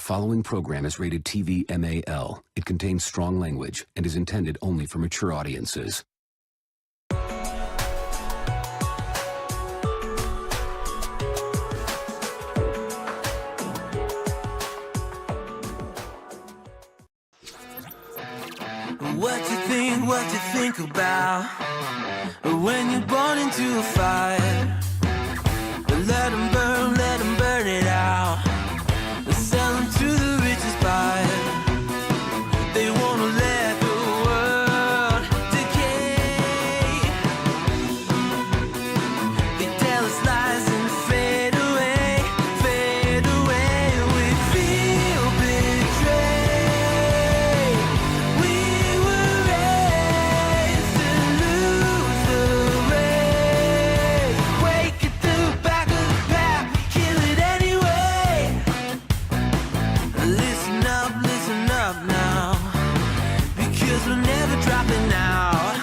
following program is rated TV MAL. It contains strong language and is intended only for mature audiences. What you think about when you're born into a fire? Let them burn it out. Sell them to the richest buyer. They wanna let the world decay. They tell us lies and fade away, fade away. We feel betrayed. We were raised to lose the race. Wake at the back of the pack, kill it anyway. Listen up now, because we're never dropping out.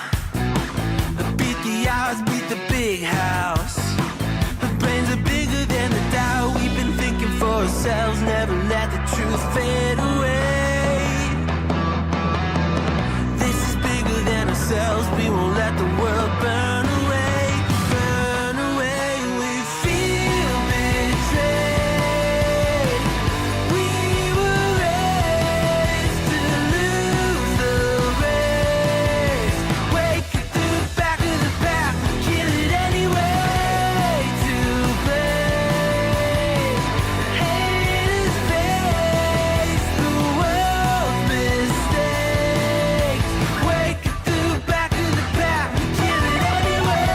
Beat the odds, beat the big house. The brains are bigger than the doubt. We've been thinking for ourselves, never let the truth fade away. This is bigger than ourselves, we won't let the world burn away, burn away. We feel betrayed. We were raised to lose the race. Wake at the back of the pack, kill it anyway. To play, haters face the world's mistakes. Wake at the back of the pack, kill it anyway.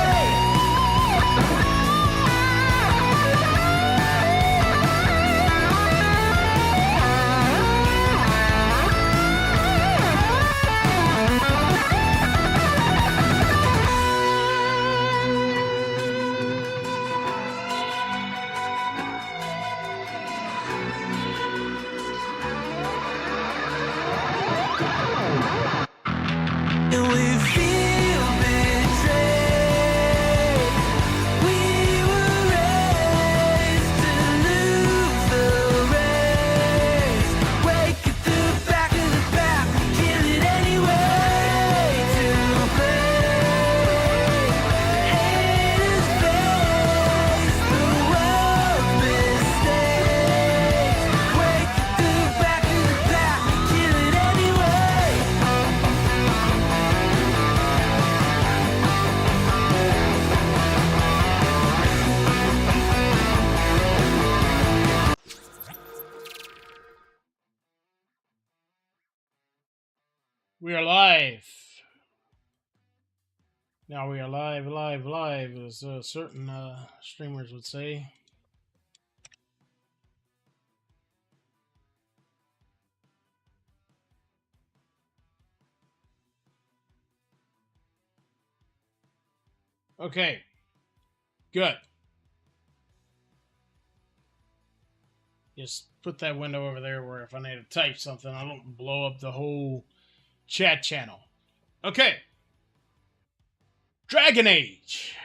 And we feel betrayed. We were raised to lose the race. Wake at the back of the pack, kill it anyway. To play, haters face the world's mistakes. Wake at the back of the pack, kill it anyway. We are live. Now we are live, as certain streamers would say. Okay. Good. Just put that window over there where if I need to type something, I don't blow up the whole chat channel. Okay. Dragon Age.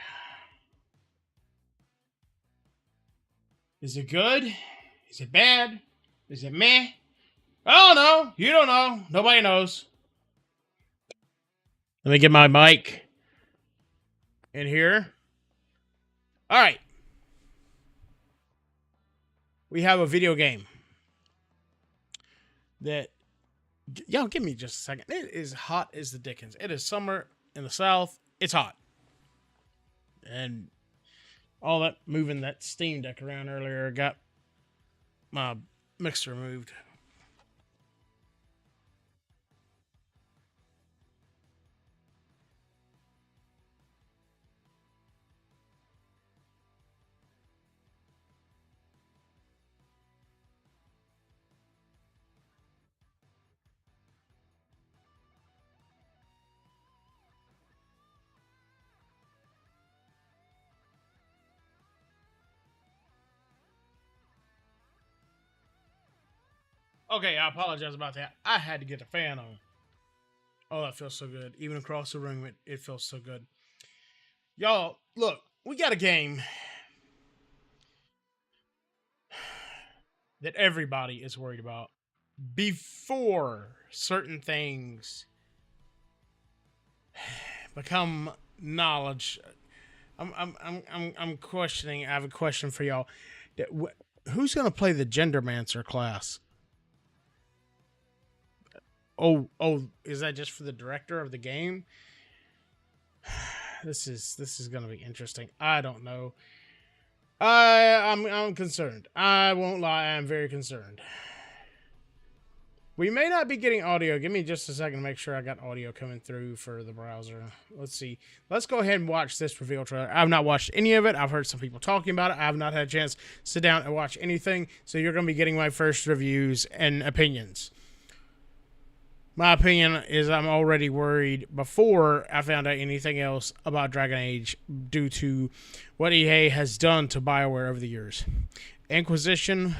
Is it good? Is it bad? Is it meh? I don't know. You don't know. Nobody knows. Let me get my mic in here. All right. We have a video game that, y'all give me just a second. It is hot as the dickens. It is summer in the South. It's hot. And all that moving that Steam Deck around earlier got my mixer moved. Okay, I apologize about that. I had to get the fan on. Oh, that feels so good. Even across the room, it feels so good. Y'all, look, we got a game that everybody is worried about before certain things become knowledge. I'm questioning. I have a question for y'all. Who's gonna play the Gendermancer class? Oh, is that just for the director of the game? This is gonna be interesting. I don't know. I'm concerned. I won't lie. I'm very concerned. We may not be getting audio. Give me just a second to make sure I got audio coming through for the browser. Let's see. Let's go ahead and watch this reveal trailer. I've not watched any of it. I've heard some people talking about it. I have not had a chance to sit down and watch anything. So you're going to be getting my first reviews and opinions. My opinion is I'm already worried before I found out anything else about Dragon Age due to what EA has done to BioWare over the years. Inquisition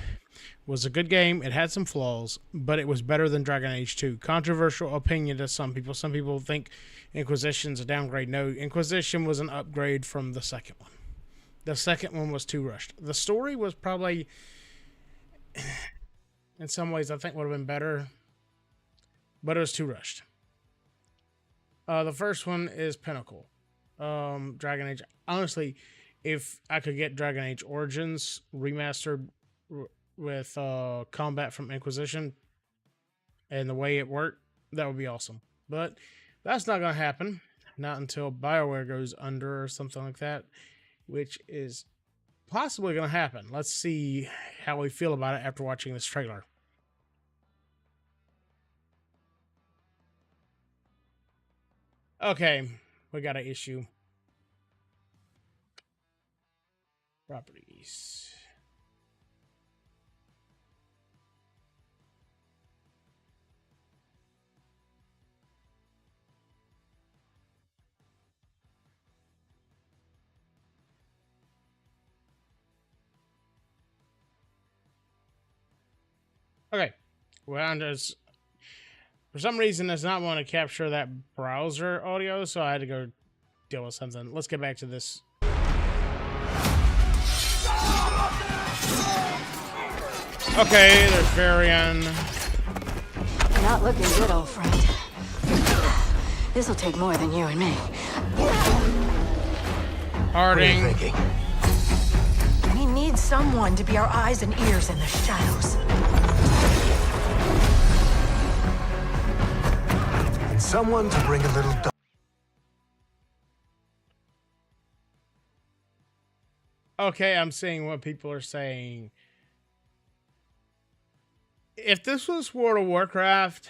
was a good game. It had some flaws, but it was better than Dragon Age 2. Controversial opinion to some people. Some people think Inquisition's a downgrade. No, Inquisition was an upgrade from the second one. The second one was too rushed. The story was probably, in some ways, I think would have been better, but it was too rushed. The first one is Pinnacle. Dragon Age. Honestly, if I could get Dragon Age Origins remastered with combat from Inquisition and the way it worked, that would be awesome. But that's not going to happen. Not until BioWare goes under or something like that, which is possibly going to happen. Let's see how we feel about it after watching this trailer. Okay, we got an issue. Properties. Okay, well, there's, for some reason, it's not want to capture that browser audio, so I had to go deal with something. Let's get back to this. Okay, there's Varian. Not looking good, old friend. This'll take more than you and me. Harding. What are you thinking? We need someone to be our eyes and ears in the shadows. And someone to bring a little Okay, I'm seeing what people are saying. If this was World of Warcraft,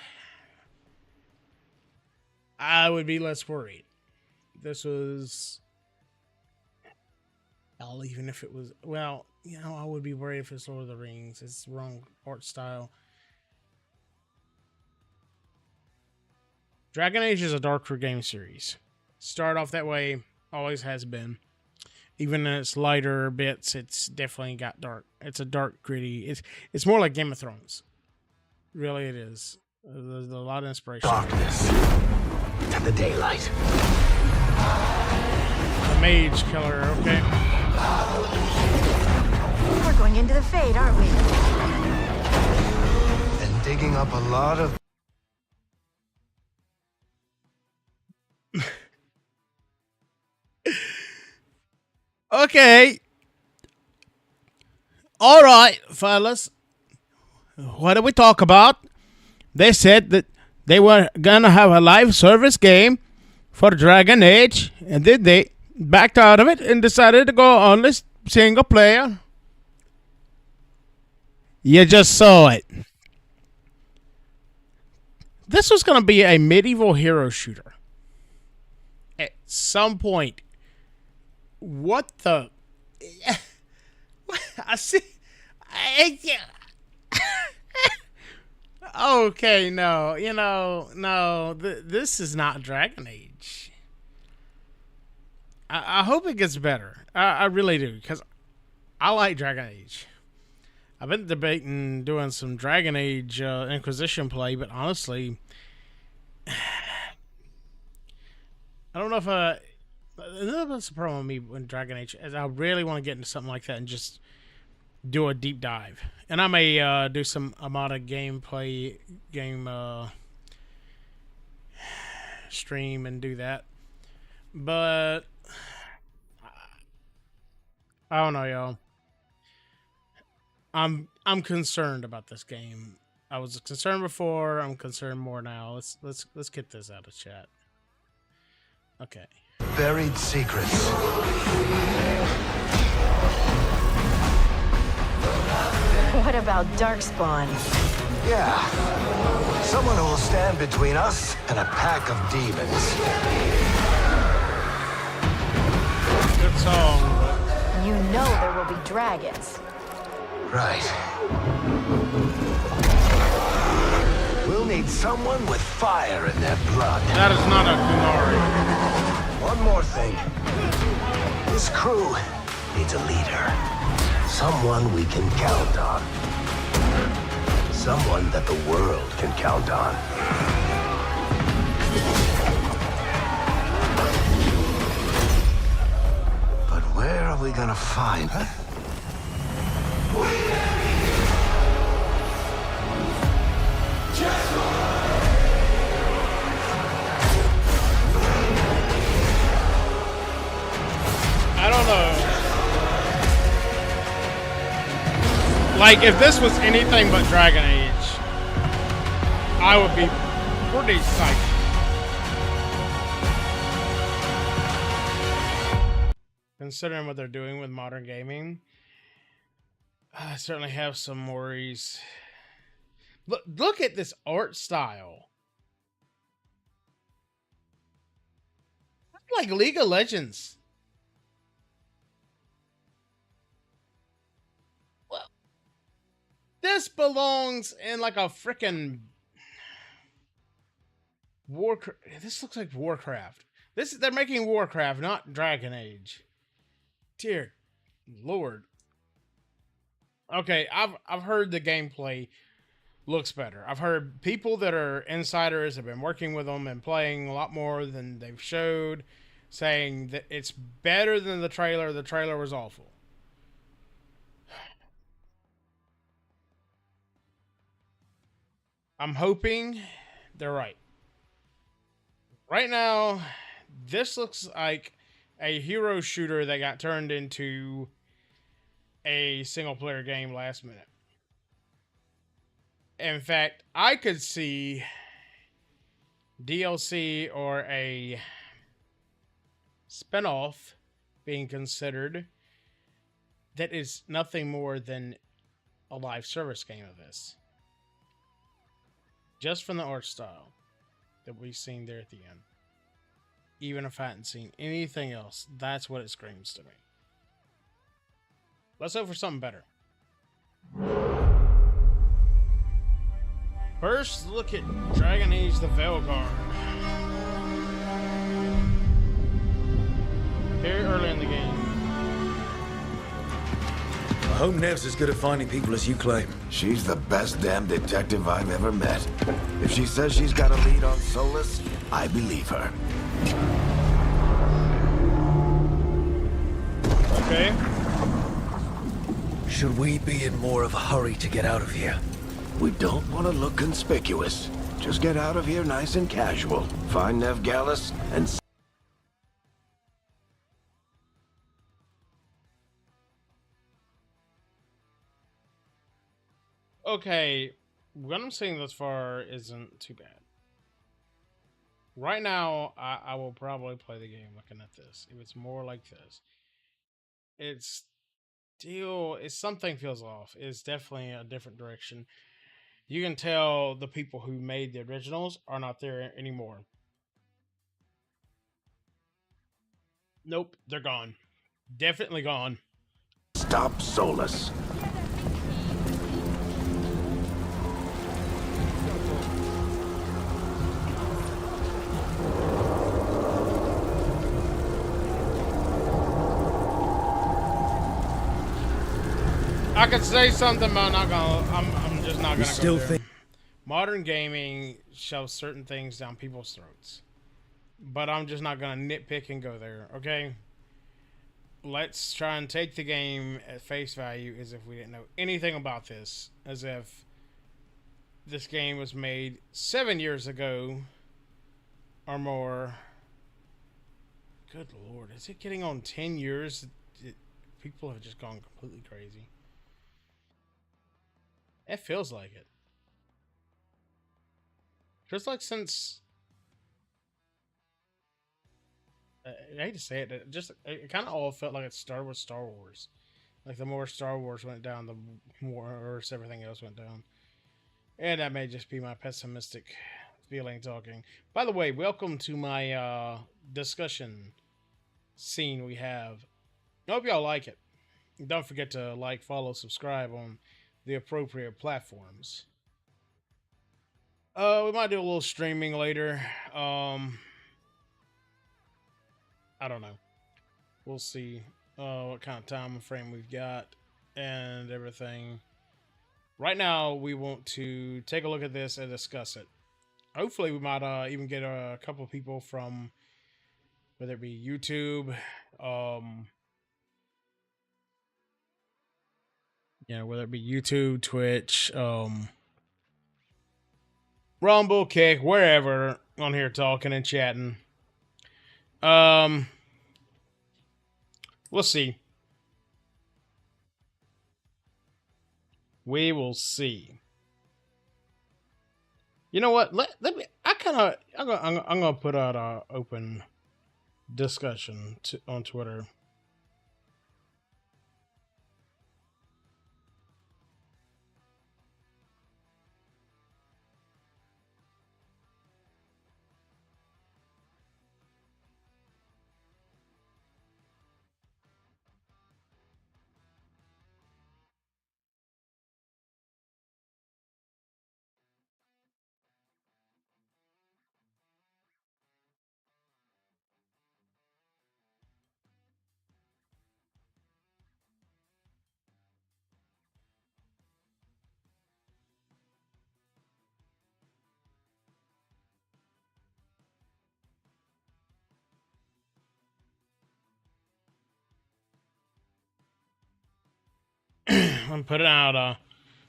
I would be less worried. This was... Hell, even if it was... Well, you know, I would be worried if it's Lord of the Rings. It's the wrong art style. Dragon Age is a darker game series. Start off that way, always has been. Even in its lighter bits, it's definitely got dark. It's a dark, gritty. It's more like Game of Thrones. Really, it is. There's a lot of inspiration. darkness and the daylight. The Mage Killer, okay. We're going into the Fade, aren't we? And digging up a lot of... Okay. All right, fellas. What did we talk about? They said that they were gonna have a live service game for Dragon Age, and then they backed out of it and decided to go on this single player. You just saw it. This was gonna be a medieval hero shooter. At some point. What the? I see. Okay, no, you know, no, this is not Dragon Age. I hope it gets better. I really do, because I like Dragon Age. I've been debating doing some Dragon Age Inquisition play, but honestly, I don't know if that's the problem with me when Dragon Age is I really want to get into something like that and just do a deep dive, and I may do some Amada gameplay game stream and do that. But I don't know, y'all. I'm concerned about this game. I was concerned before. I'm concerned more now. Let's get this out of chat. Okay. buried secrets. What about Darkspawn? Yeah. Someone who will stand between us and a pack of demons. Good song, but You know there will be dragons. Right. We'll need someone with fire in their blood. that is not a Kunari. One more thing. This crew needs a leader. Someone we can count on. Someone that the world can count on. But where are we gonna find? I don't know. Like, if this was anything but Dragon Age, I would be pretty psyched. Considering what they're doing with modern gaming, I certainly have some worries. Look at this art style. That's like League of Legends. This belongs in like a freaking Warcraft. This looks like Warcraft. They're making Warcraft, not Dragon Age. Dear Lord. Okay, I've heard the gameplay looks better. I've heard people that are insiders have been working with them and playing a lot more than they've showed, saying that it's better than the trailer. The trailer was awful. I'm hoping they're right. Right now, this looks like a hero shooter that got turned into a single-player game last minute. In fact, I could see DLC or a spinoff being considered that is nothing more than a live service game of this. Just from the art style that we've seen there at the end. Even if I hadn't seen anything else, that's what it screams to me. Let's hope for something better. First, look at Dragon Age the Veilguard. Very early in the game. I hope Nev's as good at finding people as you claim. She's the best damn detective I've ever met. If she says she's got a lead on Solus, I believe her. Okay. Should we be in more of a hurry to get out of here? We don't want to look conspicuous. Just get out of here nice and casual. Find Nev Gallus and... Okay, what I'm seeing thus far isn't too bad. Right now, I will probably play the game looking at this. If it's more like this, it's still, something feels off. It's definitely a different direction. You can tell the people who made the originals are not there anymore. Nope, they're gone. Definitely gone. Stop Solus. I could say something, but I'm not gonna. I'm just not gonna. Still go there. think Modern gaming shoves certain things down people's throats, but I'm just not gonna nitpick and go there. Okay. let's try and take the game at face value as if we didn't know anything about this, as if this game was made 7 years ago or more. Good Lord, is it getting on 10 years? People have just gone completely crazy. It feels like it. Just like since... I hate to say it, it kind of all felt like it started with Star Wars. Like, the more Star Wars went down, the more worse everything else went down. And that may just be my pessimistic feeling talking. By the way, welcome to my discussion scene we have. I hope y'all like it. Don't forget to like, follow, subscribe on the appropriate platforms. We might do a little streaming later. I don't know. We'll see what kind of time frame we've got and everything. Right now, we want to take a look at this and discuss it. Hopefully, we might even get a couple of people from, whether it be YouTube, whether it be YouTube, Twitch, Rumble, Kick, wherever on here talking and chatting. We'll see. We will see. You know what? Let me. I'm gonna put out a open discussion on Twitter. I'm putting out a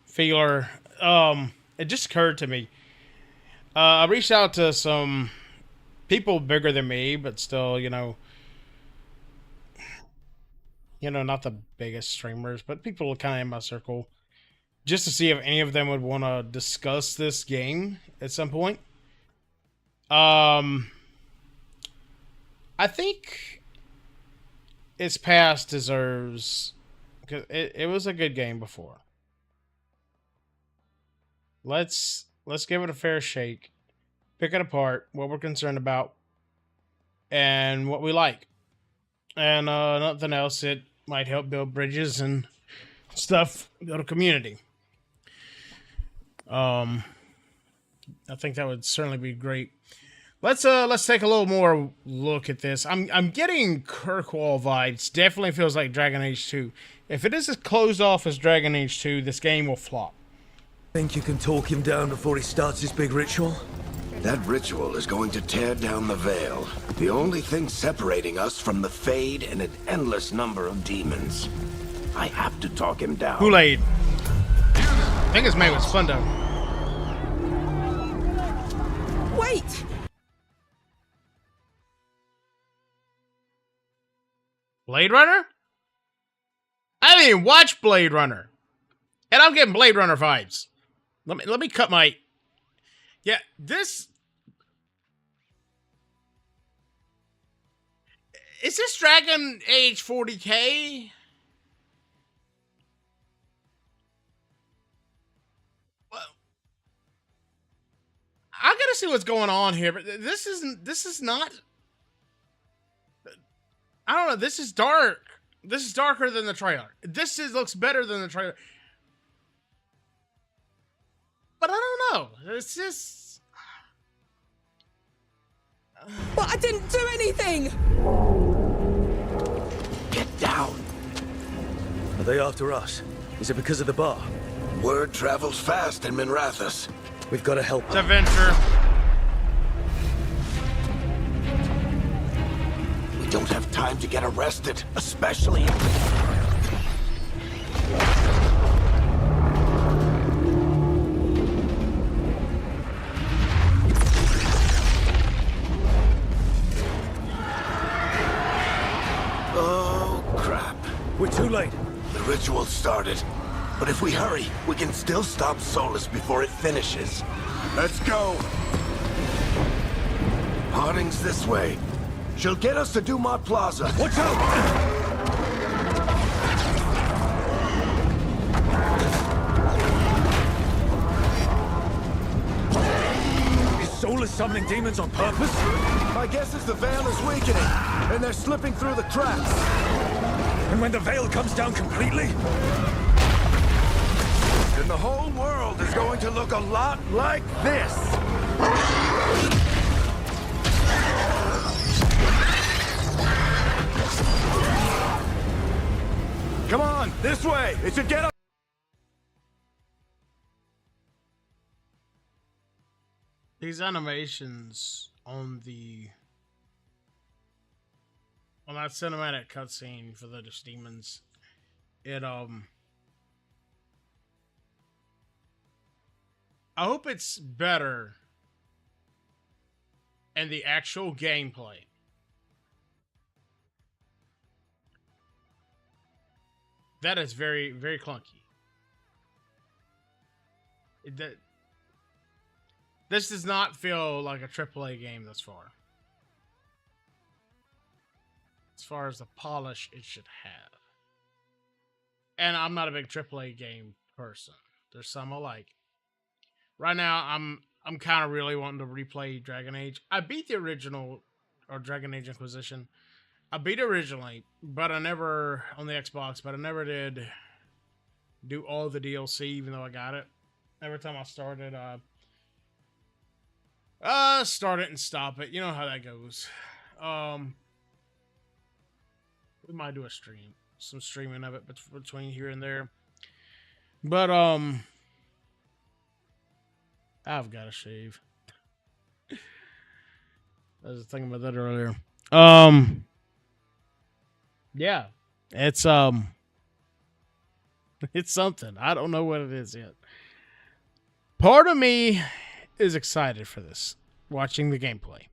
feeler. It just occurred to me. I reached out to some people bigger than me, but still, not the biggest streamers, but people kind of in my circle, just to see if any of them would want to discuss this game at some point. I think its past deserves... because it was a good game before. Let's give it a fair shake. Pick it apart, what we're concerned about, and what we like. And nothing else, it might help build bridges and stuff, build a community. I think that would certainly be great. Let's take a little more look at this. I'm getting Kirkwall vibes. Definitely feels like Dragon Age 2. If it is as closed off as Dragon Age 2, this game will flop. Think you can talk him down before he starts his big ritual? That ritual is going to tear down the veil. The only thing separating us from the Fade and an endless number of demons. I have to talk him down. Kool-Aid. I think his name was Fundo. Wait! Blade Runner? I didn't even watch Blade Runner. And I'm getting Blade Runner vibes. Let me cut my... Yeah, this... Is this Dragon Age 40K? Well, I gotta see what's going on here, but this is not... I don't know, this is dark. This is darker than the trailer. Looks better than the trailer. But I don't know. It's just... But I didn't do anything! Get down. Are they after us? Is it because of the bar? Word travels fast in Minrathous. We've got to help It's them. a venture. We don't have time to get arrested, especially... Oh, crap. We're too late. The ritual started. But if we hurry, we can still stop Solus before it finishes. Let's go! Harding's this way. She'll get us to Dumont Plaza. Watch out! Is Solus summoning demons on purpose? My guess is the veil is weakening, and they're slipping through the cracks. And when the veil comes down completely? Then the whole world is going to look a lot like this. Come on, this way. It should get us. These animations on that cinematic cutscene for the demons, I hope it's better in the actual gameplay. That is very, very clunky. This does not feel like a AAA game thus far. As far as the polish it should have. And I'm not a big AAA game person. There's some I like. Right now, I'm kind of really wanting to replay Dragon Age. I beat the original, or Dragon Age Inquisition. I beat it originally, but I never, on the Xbox, but I never did do all the DLC, even though I got it. Every time I started, start it and stop it. You know how that goes. We might do some streaming of it between here and there. But, I've got to shave. I was thinking about that earlier. Yeah, it's something. I don't know what it is yet. Part of me is excited for this, watching the gameplay.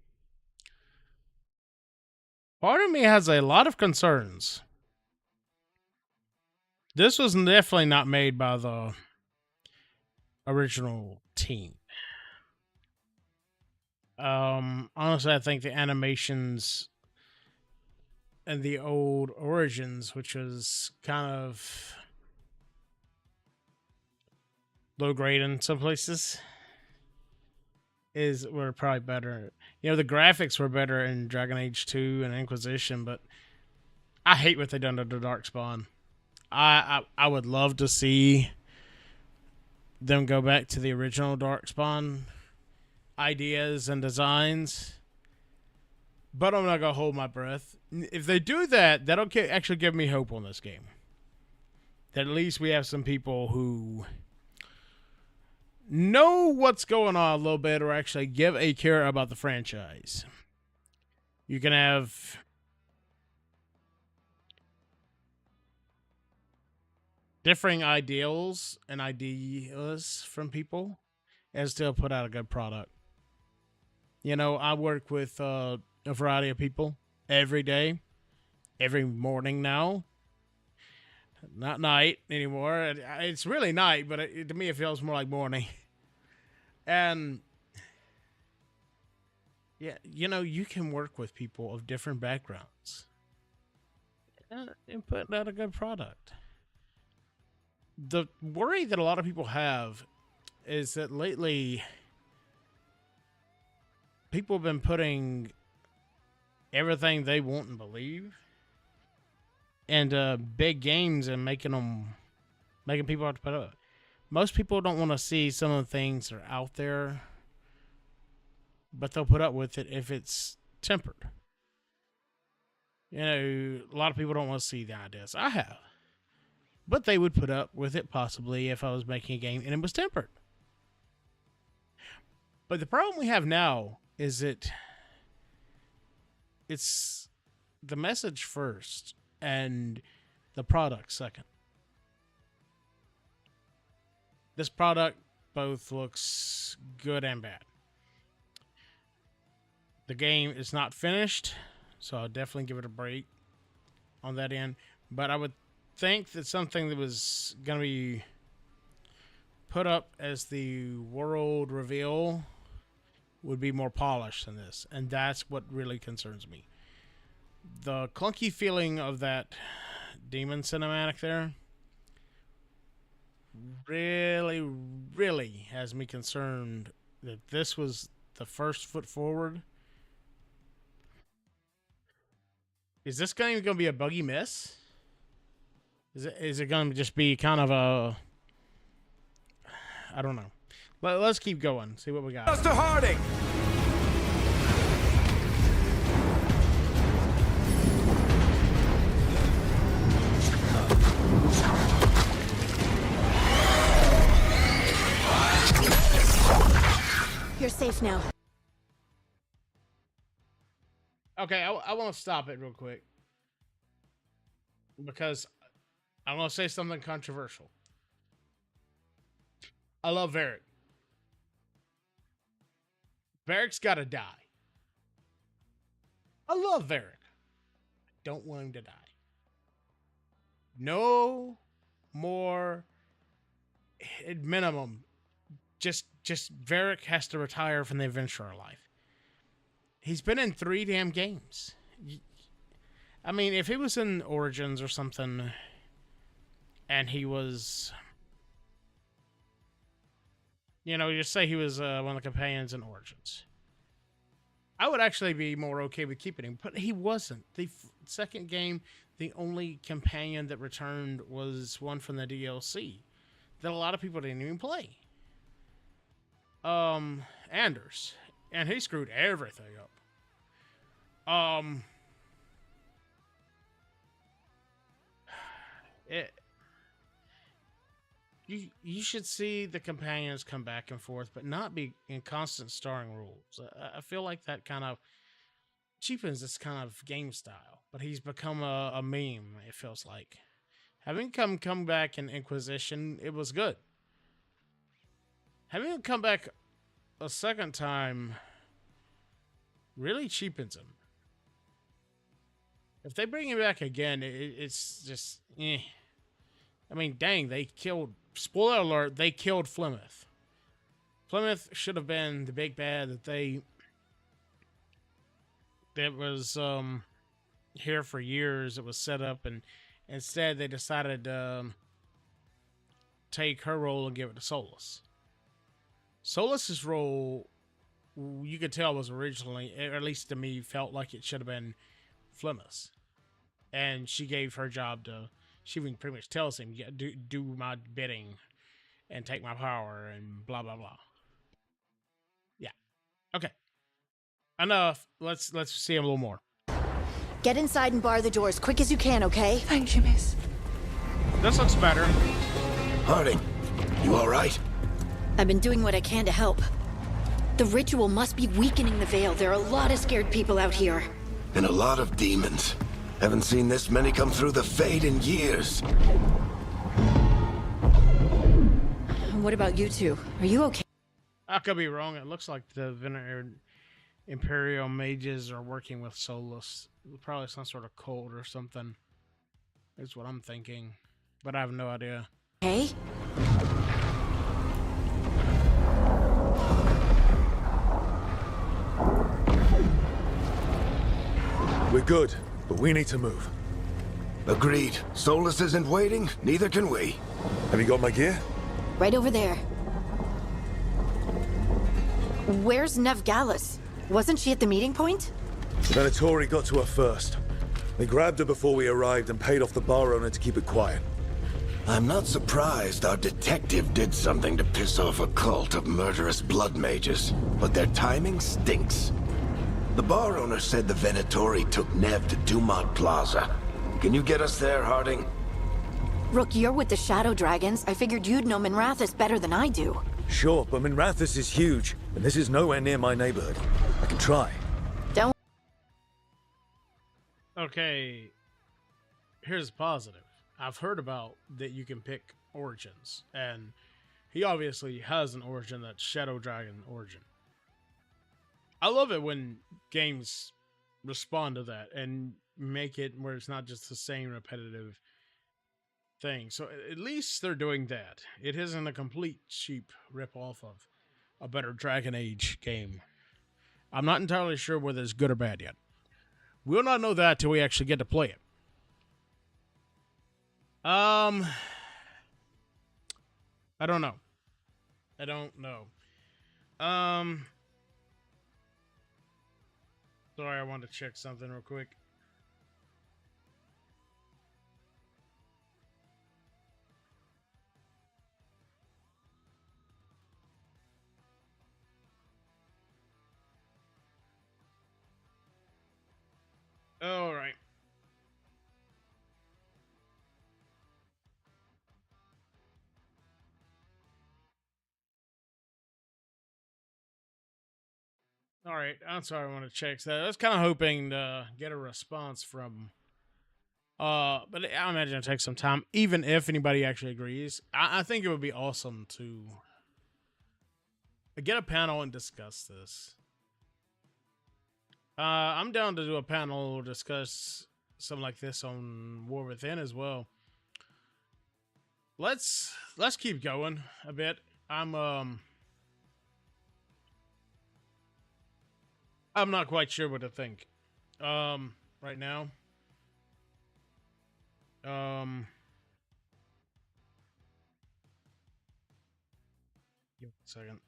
Part of me has a lot of concerns. This was definitely not made by the original team. Honestly, I think the animations and the old Origins, which was kind of low grade in some places, were probably better. You know, the graphics were better in Dragon Age 2 and Inquisition, but I hate what they done to the Darkspawn. I would love to see them go back to the original Darkspawn ideas and designs, but I'm not gonna hold my breath. If they do that, that'll actually give me hope on this game. That at least we have some people who know what's going on a little bit, or actually give a care about the franchise. You can have differing ideals and ideas from people and still put out a good product. You know, I work with a variety of people every day, every morning now. Not night anymore. It's really night, but to me it feels more like morning. And yeah, you know, you can work with people of different backgrounds and put out a good product. The worry that a lot of people have is that lately people have been putting everything they want and believe into big games and making people have to put up. Most people don't want to see some of the things that are out there, but they'll put up with it if it's tempered. You know, a lot of people don't want to see the ideas I have, but they would put up with it possibly if I was making a game and it was tempered. But the problem we have now is that it's the message first and the product second. This product both looks good and bad. The game is not finished, so I'll definitely give it a break on that end. But I would think that something that was going to be put up as the world reveal would be more polished than this. And that's what really concerns me. The clunky feeling of that demon cinematic there really has me concerned that this was the first foot forward. Is this going to be a buggy miss? Is it going to just be kind of a... I don't know. Let's keep going. See what we got. Mr. Harding! You're safe now. Okay, I want to stop it real quick. Because I want to say something controversial. I love Varric. Varric's got to die. I love Varric. I don't want him to die. No more, at minimum, just Varric has to retire from the adventurer life. He's been in 3 damn games. I mean, if he was in Origins or something, and he was, you know, just say he was one of the companions in Origins, I would actually be more okay with keeping him. But he wasn't. The second game, the only companion that returned was one from the DLC that a lot of people didn't even play. Anders. And he screwed everything up. You should see the companions come back and forth, but not be in constant starring roles. I feel like that kind of cheapens this kind of game style, but he's become a meme, it feels like. Having come back in Inquisition, it was good. Having him come back a second time really cheapens him. If they bring him back again, it's just, eh. I mean, dang, they killed, spoiler alert, they killed Flemeth. Flemeth should have been the big bad that was here for years. It was set up, and instead they decided to take her role and give it to Solus. Solus's role, you could tell, was originally, or at least to me, felt like it should have been Flemeth's. And she gave her job to, she pretty much tells him, yeah, do my bidding and take my power and blah, blah, blah. Yeah. Okay. Enough. Let's see him a little more. Get inside and bar the door as quick as you can, okay? Thank you, miss. This looks better. Harding, you all right? I've been doing what I can to help. The ritual must be weakening the veil. There are a lot of scared people out here. And a lot of demons. Haven't seen this many come through the Fade in years. What about you two? Are you okay? I could be wrong. It looks like the Imperial mages are working with Solus. Probably some sort of cult or something. Is what I'm thinking. But I have no idea. Hey? We're good, but we need to move. Agreed. Solus isn't waiting, neither can we. Have you got my gear? Right over there. Where's Nevgalis? Wasn't she at the meeting point? The Venatori got to her first. They grabbed her before we arrived and paid off the bar owner to keep it quiet. I'm not surprised our detective did something to piss off a cult of murderous blood mages, but their timing stinks. The bar owner said the Venatori took Nev to Dumont Plaza. Can you get us there, Harding? Rook, you're with the Shadow Dragons. I figured you'd know Minrathous better than I do. Sure, but Minrathous is huge, and this is nowhere near my neighborhood. I can try. Don't... Okay, here's the positive. I've heard about that you can pick origins, and he obviously has an origin that's Shadow Dragon origin. I love it when games respond to that and make it where it's not just the same repetitive thing. So at least they're doing that. It isn't a complete cheap rip-off of a better Dragon Age game. I'm not entirely sure whether it's good or bad yet. We'll not know that till we actually get to play it. I don't know. Sorry, I wanted to check something real quick. All right. All right. I'm sorry. I want to check that. I was kind of hoping to get a response from. But I imagine it'll take some time, even if anybody actually agrees. I think it would be awesome to get a panel and discuss this. I'm down to do a panel, discuss something like this on War Within as well. Let's keep going a bit. I'm not quite sure what to think right now. Give me a second.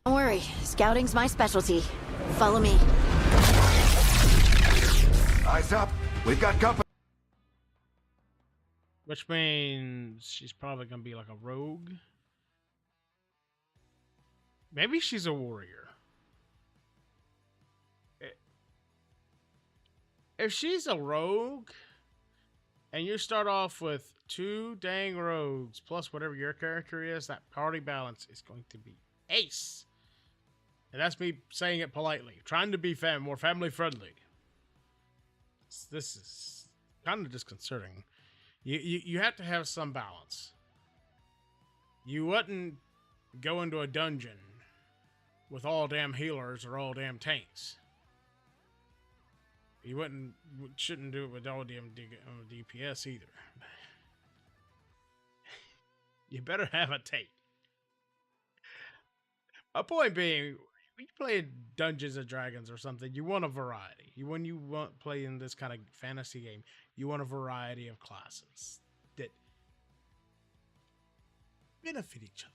Don't worry, scouting's my specialty. Follow me. Eyes up. We've got company. Which means she's probably gonna be like a rogue. Maybe she's a warrior. If she's a rogue, and you start off with 2 dang rogues, plus whatever your character is, that party balance is going to be ace. And that's me saying it politely. Trying to be more family friendly. This is kind of disconcerting. You have to have some balance. You wouldn't go into a dungeon with all damn healers or all damn tanks. You shouldn't do it with all damn DPS either. You better have a tank. A point being, when you play Dungeons and Dragons or something, you want a variety. When you want play in this kind of fantasy game, you want a variety of classes that benefit each other.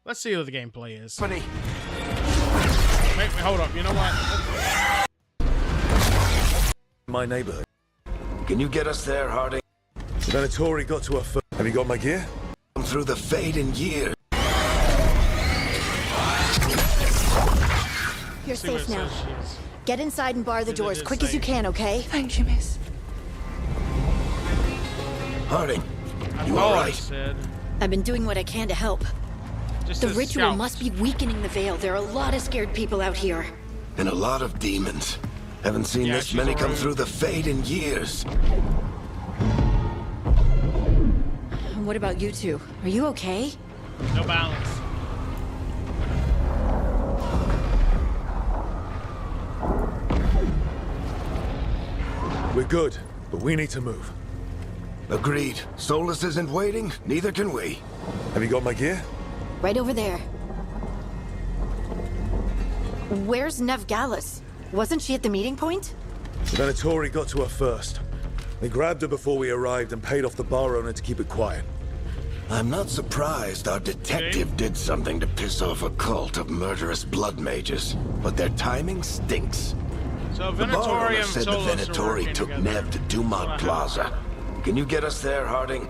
Let's see what the gameplay is. Wait, hold up. You know what? My neighborhood. Can you get us there, Harding? The Venatori got to her first. Have you got my gear? Through the fading years. You're safe now. Get inside and bar the door as quick as you can, okay? Thank you, miss. Harding, you all right? I've been doing what I can to help. The ritual must be weakening the veil. There are a lot of scared people out here. And a lot of demons. Haven't seen this many come through the fade in years. What about you two? Are you okay? No balance. We're good, but we need to move. Agreed. Solus isn't waiting, neither can we. Have you got my gear? Right over there. Where's Nevgalis? Wasn't she at the meeting point? The Venatori got to her first. They grabbed her before we arrived and paid off the bar owner to keep it quiet. I'm not surprised our detective did something to piss off a cult of murderous blood mages, but their timing stinks. So The bar owner said the Solus are Venatori working took together. Nev to Dumont Plaza. Can you get us there, Harding?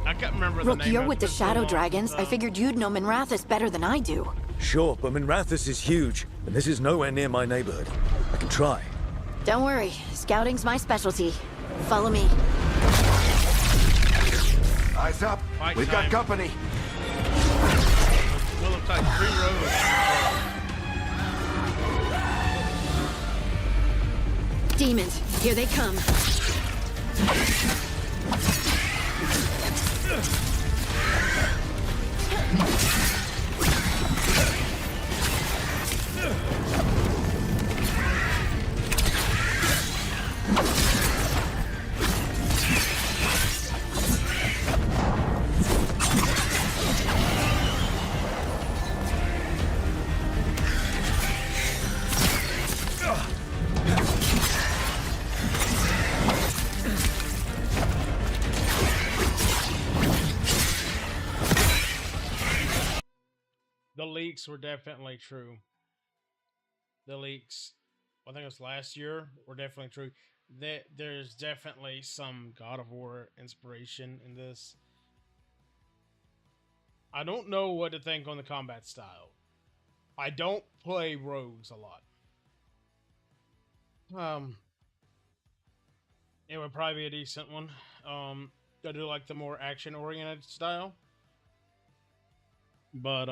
I can't remember the Rook, name. you're of with the it. Shadow Dragons. I figured you'd know Minrathous better than I do. Sure, but Minrathous is huge, and this is nowhere near my neighborhood. I can try. Don't worry, scouting's my specialty. Follow me. Eyes up. Fight We've time. got company. Will looks like 3 rows. Demons, here they come. The leaks were definitely true. The leaks, I think it was last year, were definitely true. There's definitely some God of War inspiration in this. I don't know what to think on the combat style. I don't play rogues a lot. It would probably be a decent one. I do like the more action-oriented style. But,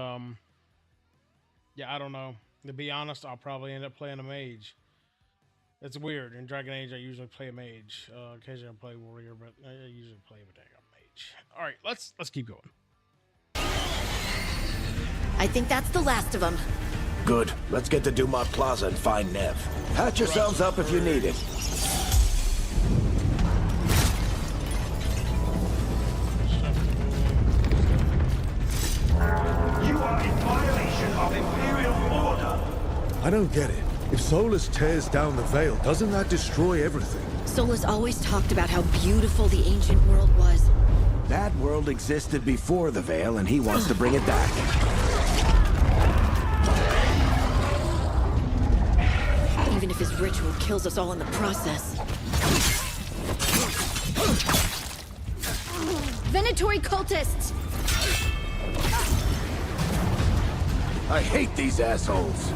yeah, I don't know. To be honest, I'll probably end up playing a mage. It's weird. In Dragon Age, I usually play a mage. Occasionally I play warrior, but I usually play a dang mage. All right, let's keep going. I think that's the last of them. Good. Let's get to Dumont Plaza and find Nev. Patch yourselves up if you need it. You are in violation of Imperial order. I don't get it. If Solus tears down the Veil, doesn't that destroy everything? Solus always talked about how beautiful the ancient world was. That world existed before the Veil, and he wants to bring it back. Even if his ritual kills us all in the process. Venatori cultists! I hate these assholes.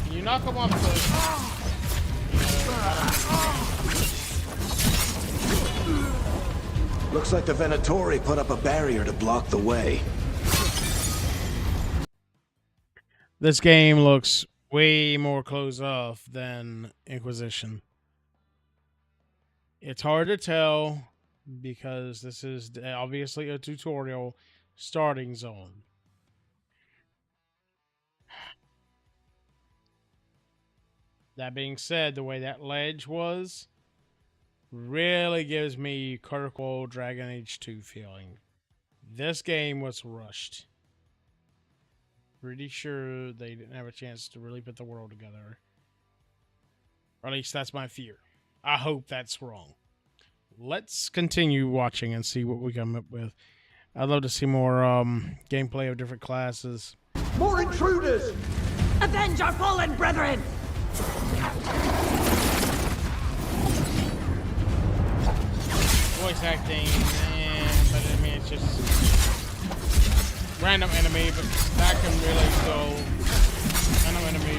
Can you knock him off the... Looks like the Venatori put up a barrier to block the way. This game looks way more closed off than Inquisition. It's hard to tell because this is obviously a tutorial starting zone. That being said, the way that ledge was really gives me Kirkwall Dragon Age 2 feeling. This game was rushed. Pretty sure they didn't have a chance to really put the world together. Or at least that's my fear. I hope that's wrong. Let's continue watching and see what we come up with. I'd love to see more gameplay of different classes. More intruders! Avenge our fallen brethren! Voice acting, but I mean, it's just random enemy, but that can really go. Random enemy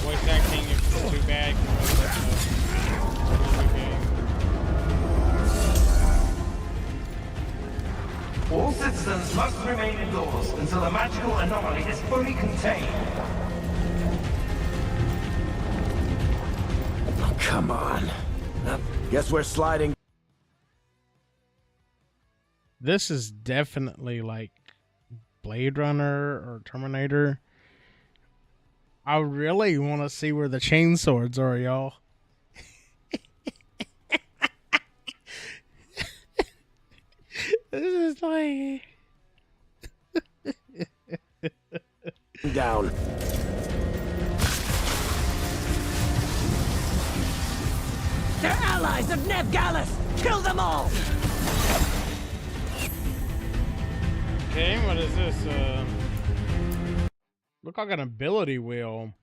voice acting, if it's too bad, can really make a game. All citizens must remain indoors until the magical anomaly is fully contained. Oh, come on. Guess we're sliding. This is definitely like Blade Runner or Terminator. I really want to see where the chainswords are, y'all. This is like... Down. They're allies of Nev Gallus! Kill them all! Okay, what is this? Look like an ability wheel.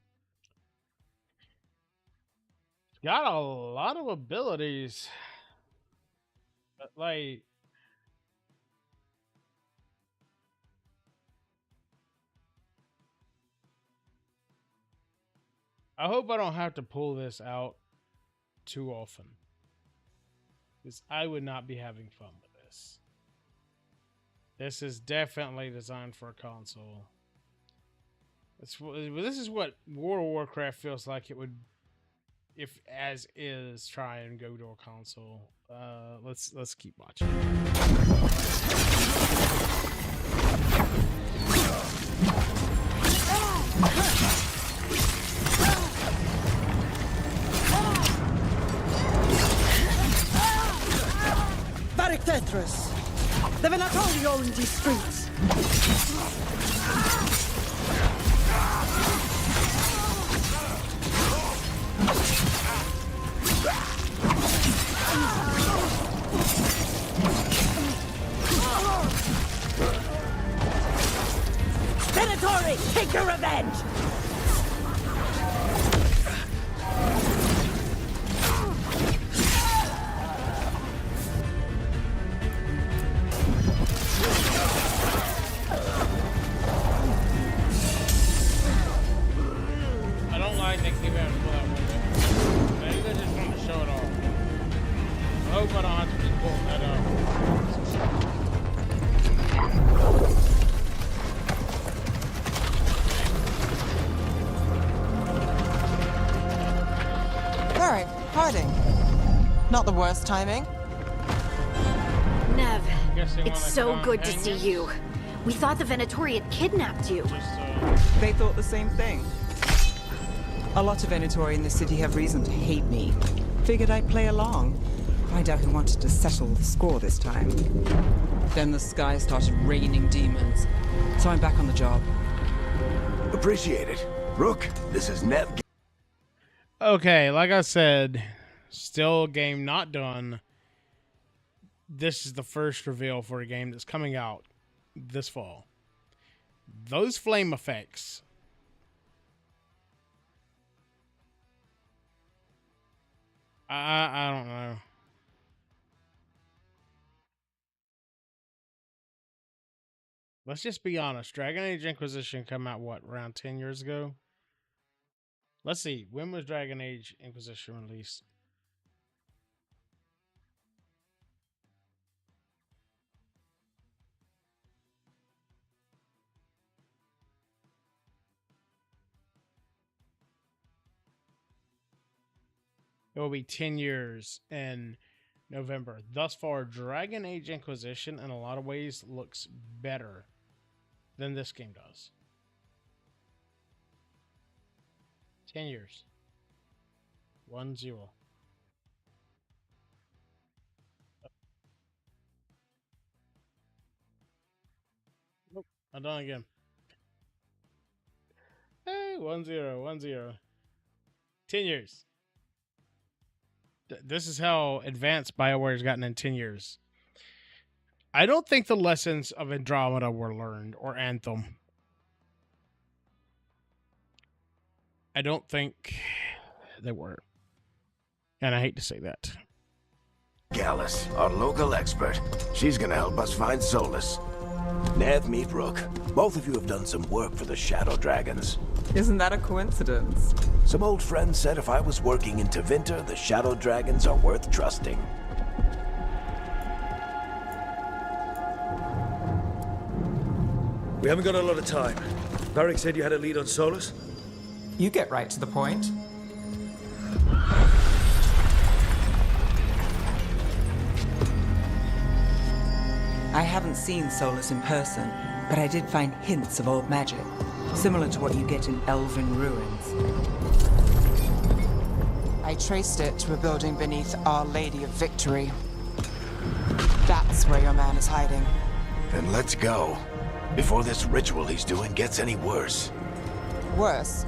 It's got a lot of abilities. But like... I hope I don't have to pull this out too often, because I would not be having fun with this. This is definitely designed for a console. This is what World of Warcraft feels like it would, if as is, try and go to a console. Let's keep watching. Varric Tetris! The Venatori own these streets! Venatori, take your revenge! I don't like they keep having to pull that one. Maybe they just want to show it off. I hope I don't have to keep pulling that up. Alright, hiding. Not the worst timing. Nev, Guessing when it's they so put on good to see hangers. you. We thought the Venatori had kidnapped you. They thought the same thing. A lot of Venatori in the city have reason to hate me. Figured I'd play along. Find out who wanted to settle the score this time. Then the sky started raining demons. So I'm back on the job. Appreciate it. Rook, this is Nev. Okay, like I said, still a game not done. This is the first reveal for a game that's coming out this fall. Those flame effects. I don't know. Let's just be honest. Dragon Age Inquisition came out, what, around 10 years ago? Let's see. When was Dragon Age Inquisition released? It will be 10 years in November. Thus far, Dragon Age Inquisition in a lot of ways looks better than this game does. 10 years. 1-0. Nope. I'm done again. Hey, 1-0. 1-0. 10 years. This is how advanced BioWare has gotten in 10 years. I don't think the lessons of Andromeda were learned, or Anthem. I don't think they were. And I hate to say that. Gallus, our local expert. She's gonna help us find Solus. Nev, meet Rook. Both of you have done some work for the Shadow Dragons. Isn't that a coincidence? Some old friends said if I was working in Tevinter, the Shadow Dragons are worth trusting. We haven't got a lot of time. Varric said you had a lead on Solus? You get right to the point. I haven't seen Solus in person, but I did find hints of old magic, similar to what you get in elven ruins. I traced it to a building beneath Our Lady of Victory. That's where your man is hiding. Then let's go. Before this ritual he's doing gets any worse. Worse,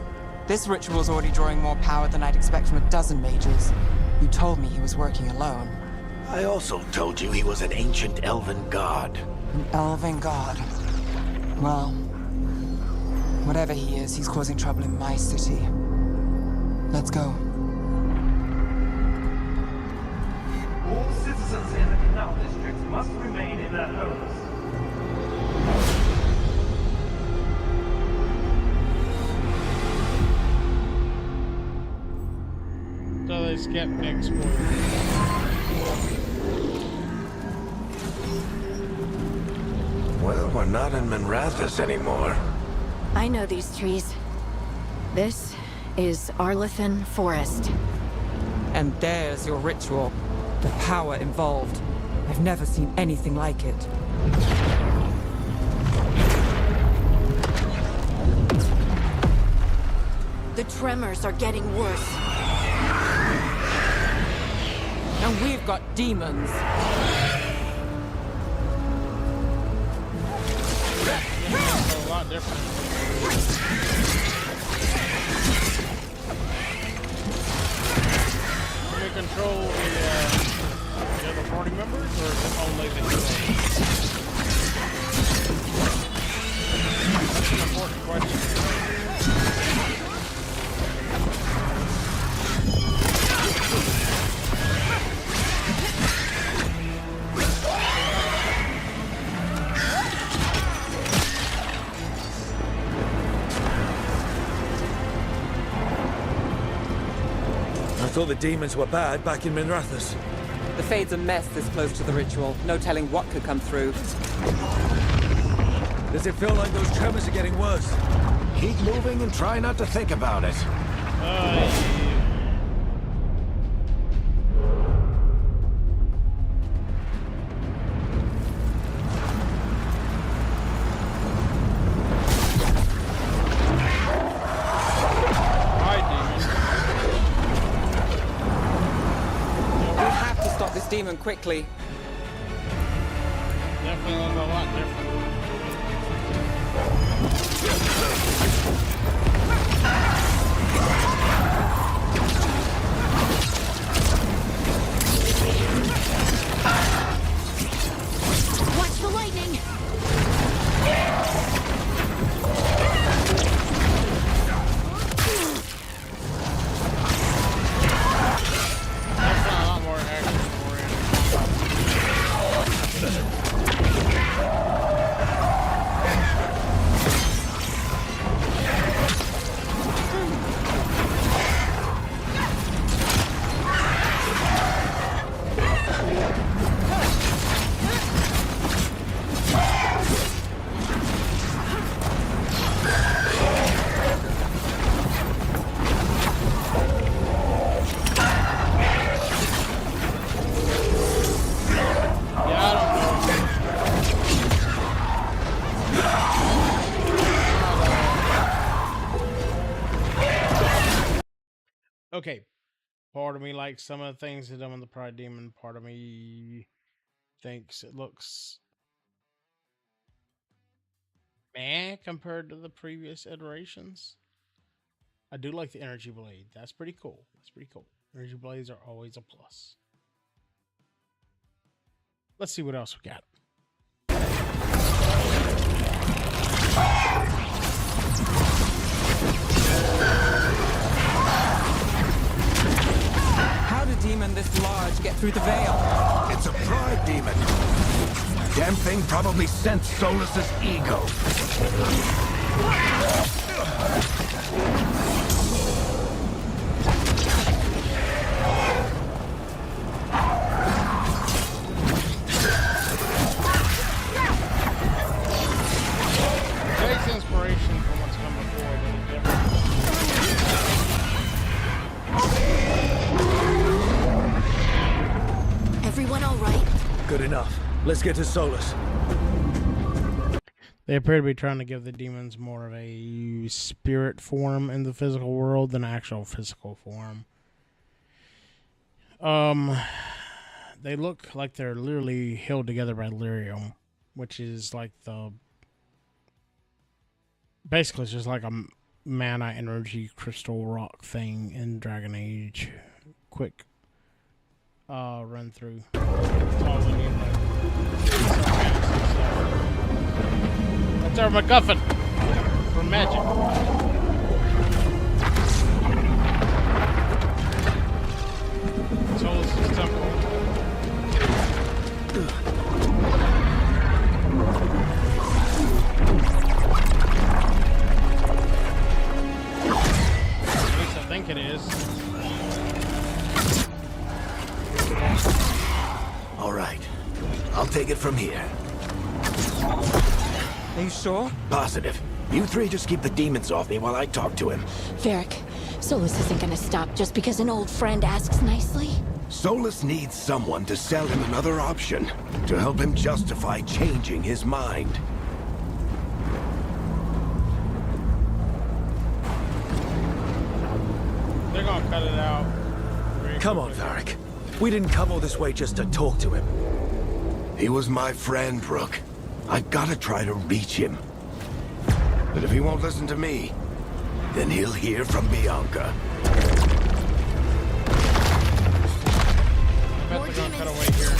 this ritual's already drawing more power than I'd expect from a dozen mages. You told me he was working alone. I also told you he was an ancient elven god. An elven god. Well, whatever he is, he's causing trouble in my city. Let's go. All citizens in the canal district must remain in their homes. skip exploit. Well, we're not in Minrathous anymore. I know these trees. This is Arlethan Forest. And there's your ritual. The power involved. I've never seen anything like it. The tremors are getting worse. And we've got demons. It's a lot different. Can we control the other party members, or is it only the heroes? That's an important question. I thought the demons were bad back in Minrathous. The Fade's a mess this close to the ritual. No telling what could come through. Does it feel like those tremors are getting worse? Keep moving and try not to think about it. Demon quickly. Definitely a lot different. Watch the lightning! Okay, part of me likes some of the things they've done with the Pride Demon. Part of me thinks it looks meh compared to the previous iterations. I do like the Energy Blade. That's pretty cool. That's pretty cool. Energy Blades are always a plus. Let's see what else we got. How did a demon this large get through the veil? It's a pride demon. Damn thing probably sensed Solus's ego. Takes inspiration from what's come before, but it's different. Everyone all right? Good enough. Let's get to Solus. They appear to be trying to give the demons more of a spirit form in the physical world than actual physical form. They look like they're literally held together by lyrium, which is like the... Basically, it's just like a mana energy crystal rock thing in Dragon Age. Quick run through. That's our MacGuffin for magic. Solus' temple. At least I think it is. right. I'll take it from here. Are you sure? Positive. You three just keep the demons off me while I talk to him. Varric, Solus isn't gonna stop just because an old friend asks nicely. Solus needs someone to sell him another option, to help him justify changing his mind. They're gonna cut it out. Come on, Varric. We didn't come all this way just to talk to him. He was my friend, Rook. I gotta try to reach him. But if he won't listen to me, then he'll hear from Bianca. I bet they're gonna cut away here.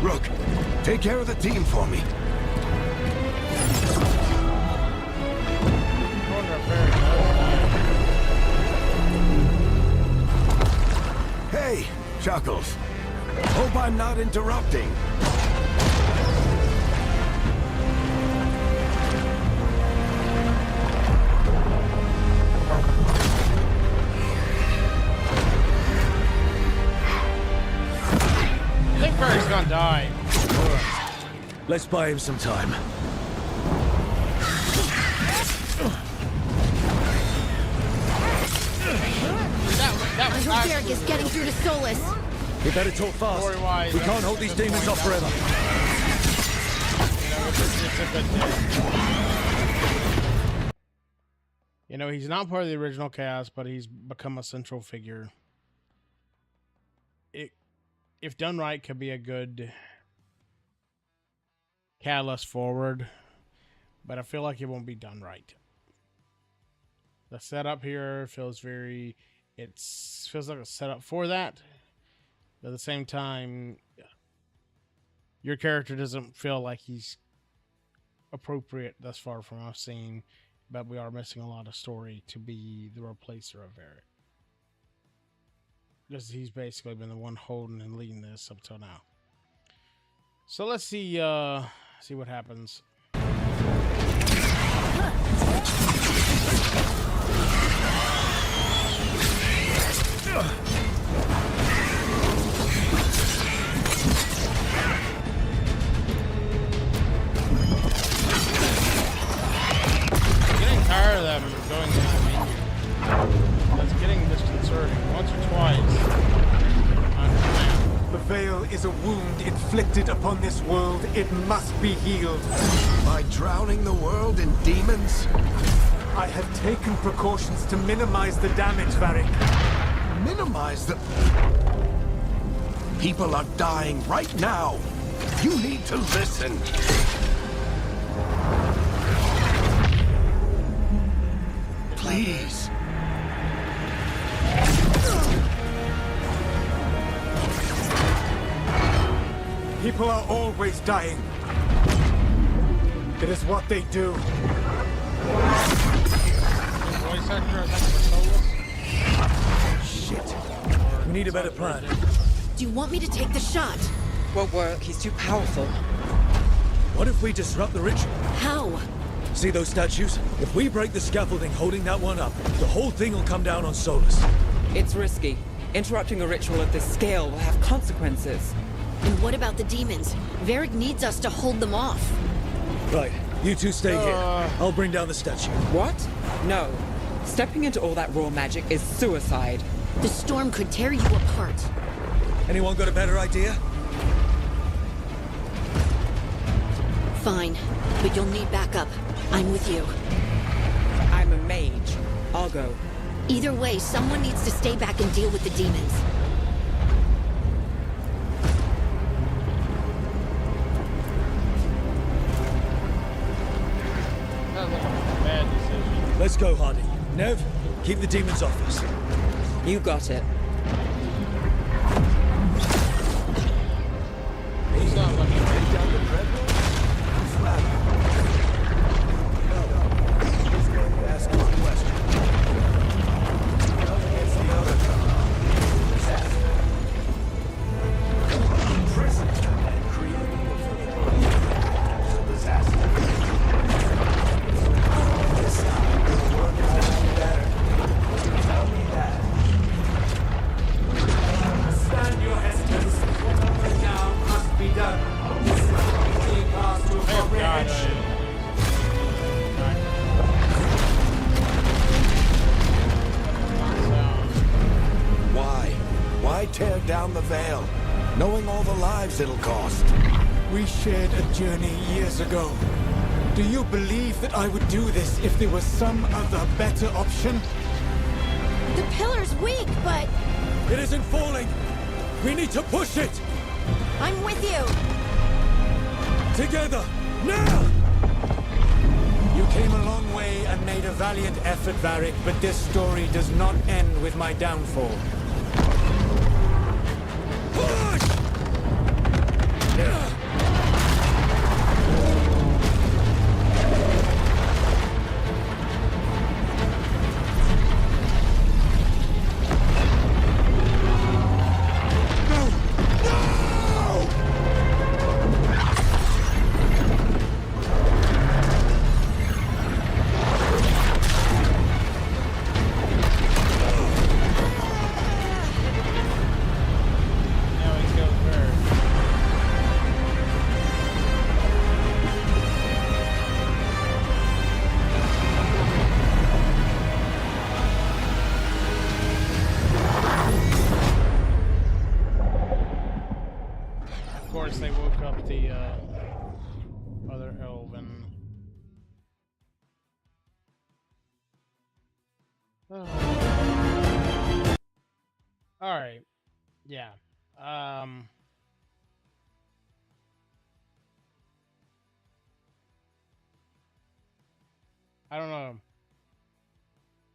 Rook, take care of the team for me. I wonder if Varric knows that. Hey, Chuckles. Hope I'm not interrupting. I think Varric's gonna die. Let's buy him some time. That I was hope Varric is getting through to Solus. We better talk fast. Story-wise, We can't hold these demons off forever. it's a good thing. You know, he's not part of the original cast, but he's become a central figure. It, if done right, could be a good catalyst forward, but I feel like it won't be done right. The setup here feels very... feels like a setup for that. But at the same time, your character doesn't feel like he's appropriate thus far from what I've seen, but we are missing a lot of story to be the replacer of Varric. Because he's basically been the one holding and leading this up till now. So let's see what happens. Tired of them going to the menu. That's getting disconcerting. Once or twice. I understand. The veil is a wound inflicted upon this world. It must be healed. By drowning the world in demons? I have taken precautions to minimize the damage, Varric. Minimize the... People are dying right now. You need to listen. Please. People are always dying. It is what they do. Voice actor, I think, for Solus. Shit. We need a better plan. Do you want me to take the shot? Won't work. He's too powerful. What if we disrupt the ritual? How? See those statues? If we break the scaffolding holding that one up, the whole thing will come down on Solus. It's risky. Interrupting a ritual of this scale will have consequences. And what about the demons? Varric needs us to hold them off. Right. You two stay here. I'll bring down the statue. What? No. Stepping into all that raw magic is suicide. The storm could tear you apart. Anyone got a better idea? Fine, but you'll need backup. I'm with you. I'm a mage. I'll go. Either way, someone needs to stay back and deal with the demons. Sounds like a bad decision. Let's go, Hardy. Nev, keep the demons off us. You got it. It's not looking Take down the dreadnought? Flat. He's going to ask you a question. Against the other prison and creating a disaster. This time, the work is actually better. Tell me tear down the Veil, knowing all the lives it'll cost. We shared a journey years ago. Do you believe that I would do this if there was some other better option? The pillar's weak, but It isn't falling! We need to push it! I'm with you. Together! Now! You came a long way and made a valiant effort, Varric, but this story does not end with my downfall. Push! They woke up the other elven. Oh. All right, yeah. I don't know.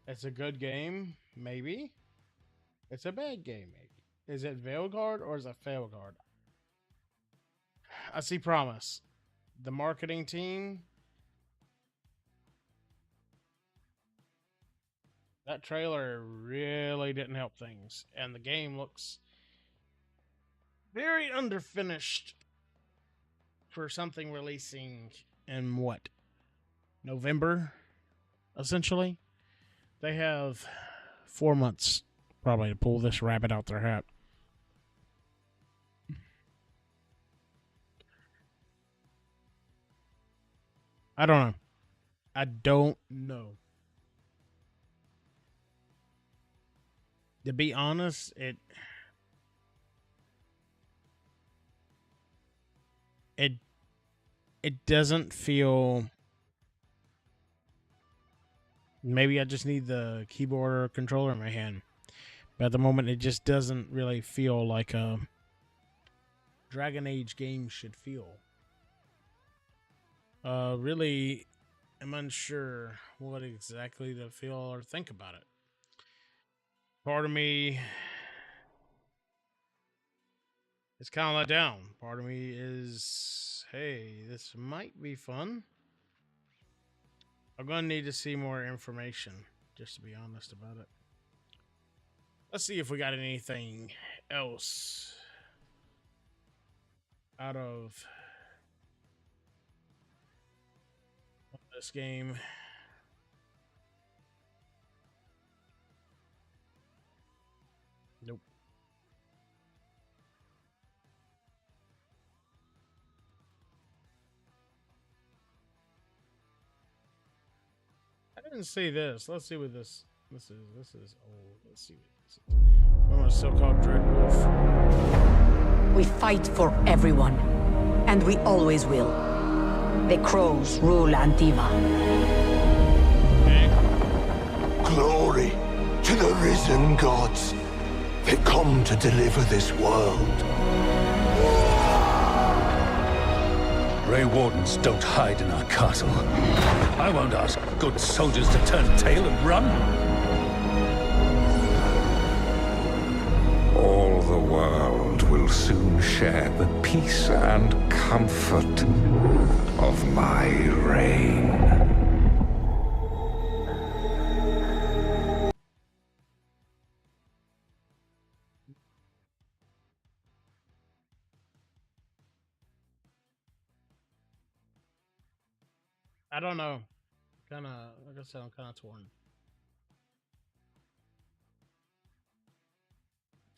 It's a good game, maybe. It's a bad game, maybe. Is it Veilguard or is it Failguard? I see promise. The marketing team. That trailer really didn't help things. And the game looks very underfinished for something releasing in what? November, essentially. They have 4 months probably to pull this rabbit out their hat. I don't know. I don't know. To be honest, it doesn't feel. Maybe I just need the keyboard or controller in my hand. But at the moment, it just doesn't really feel like a Dragon Age game should feel. Really am unsure what exactly to feel or think about it. Part of me is kind of let down. Part of me is, hey, this might be fun. I'm going to need to see more information, just to be honest about it. Let's see if we got anything else out of this game. Nope. I didn't see this. Let's see what this is. This is old. Let's see what this is. From a so-called Dread Wolf. We fight for everyone, and we always will. The crows rule Antiva. Glory to the risen gods. They come to deliver this world. Grey Wardens don't hide in our castle. I won't ask good soldiers to turn tail and run. All the world will soon share the peace and comfort of my reign. I don't know. Kind of, like I said, I'm kind of torn.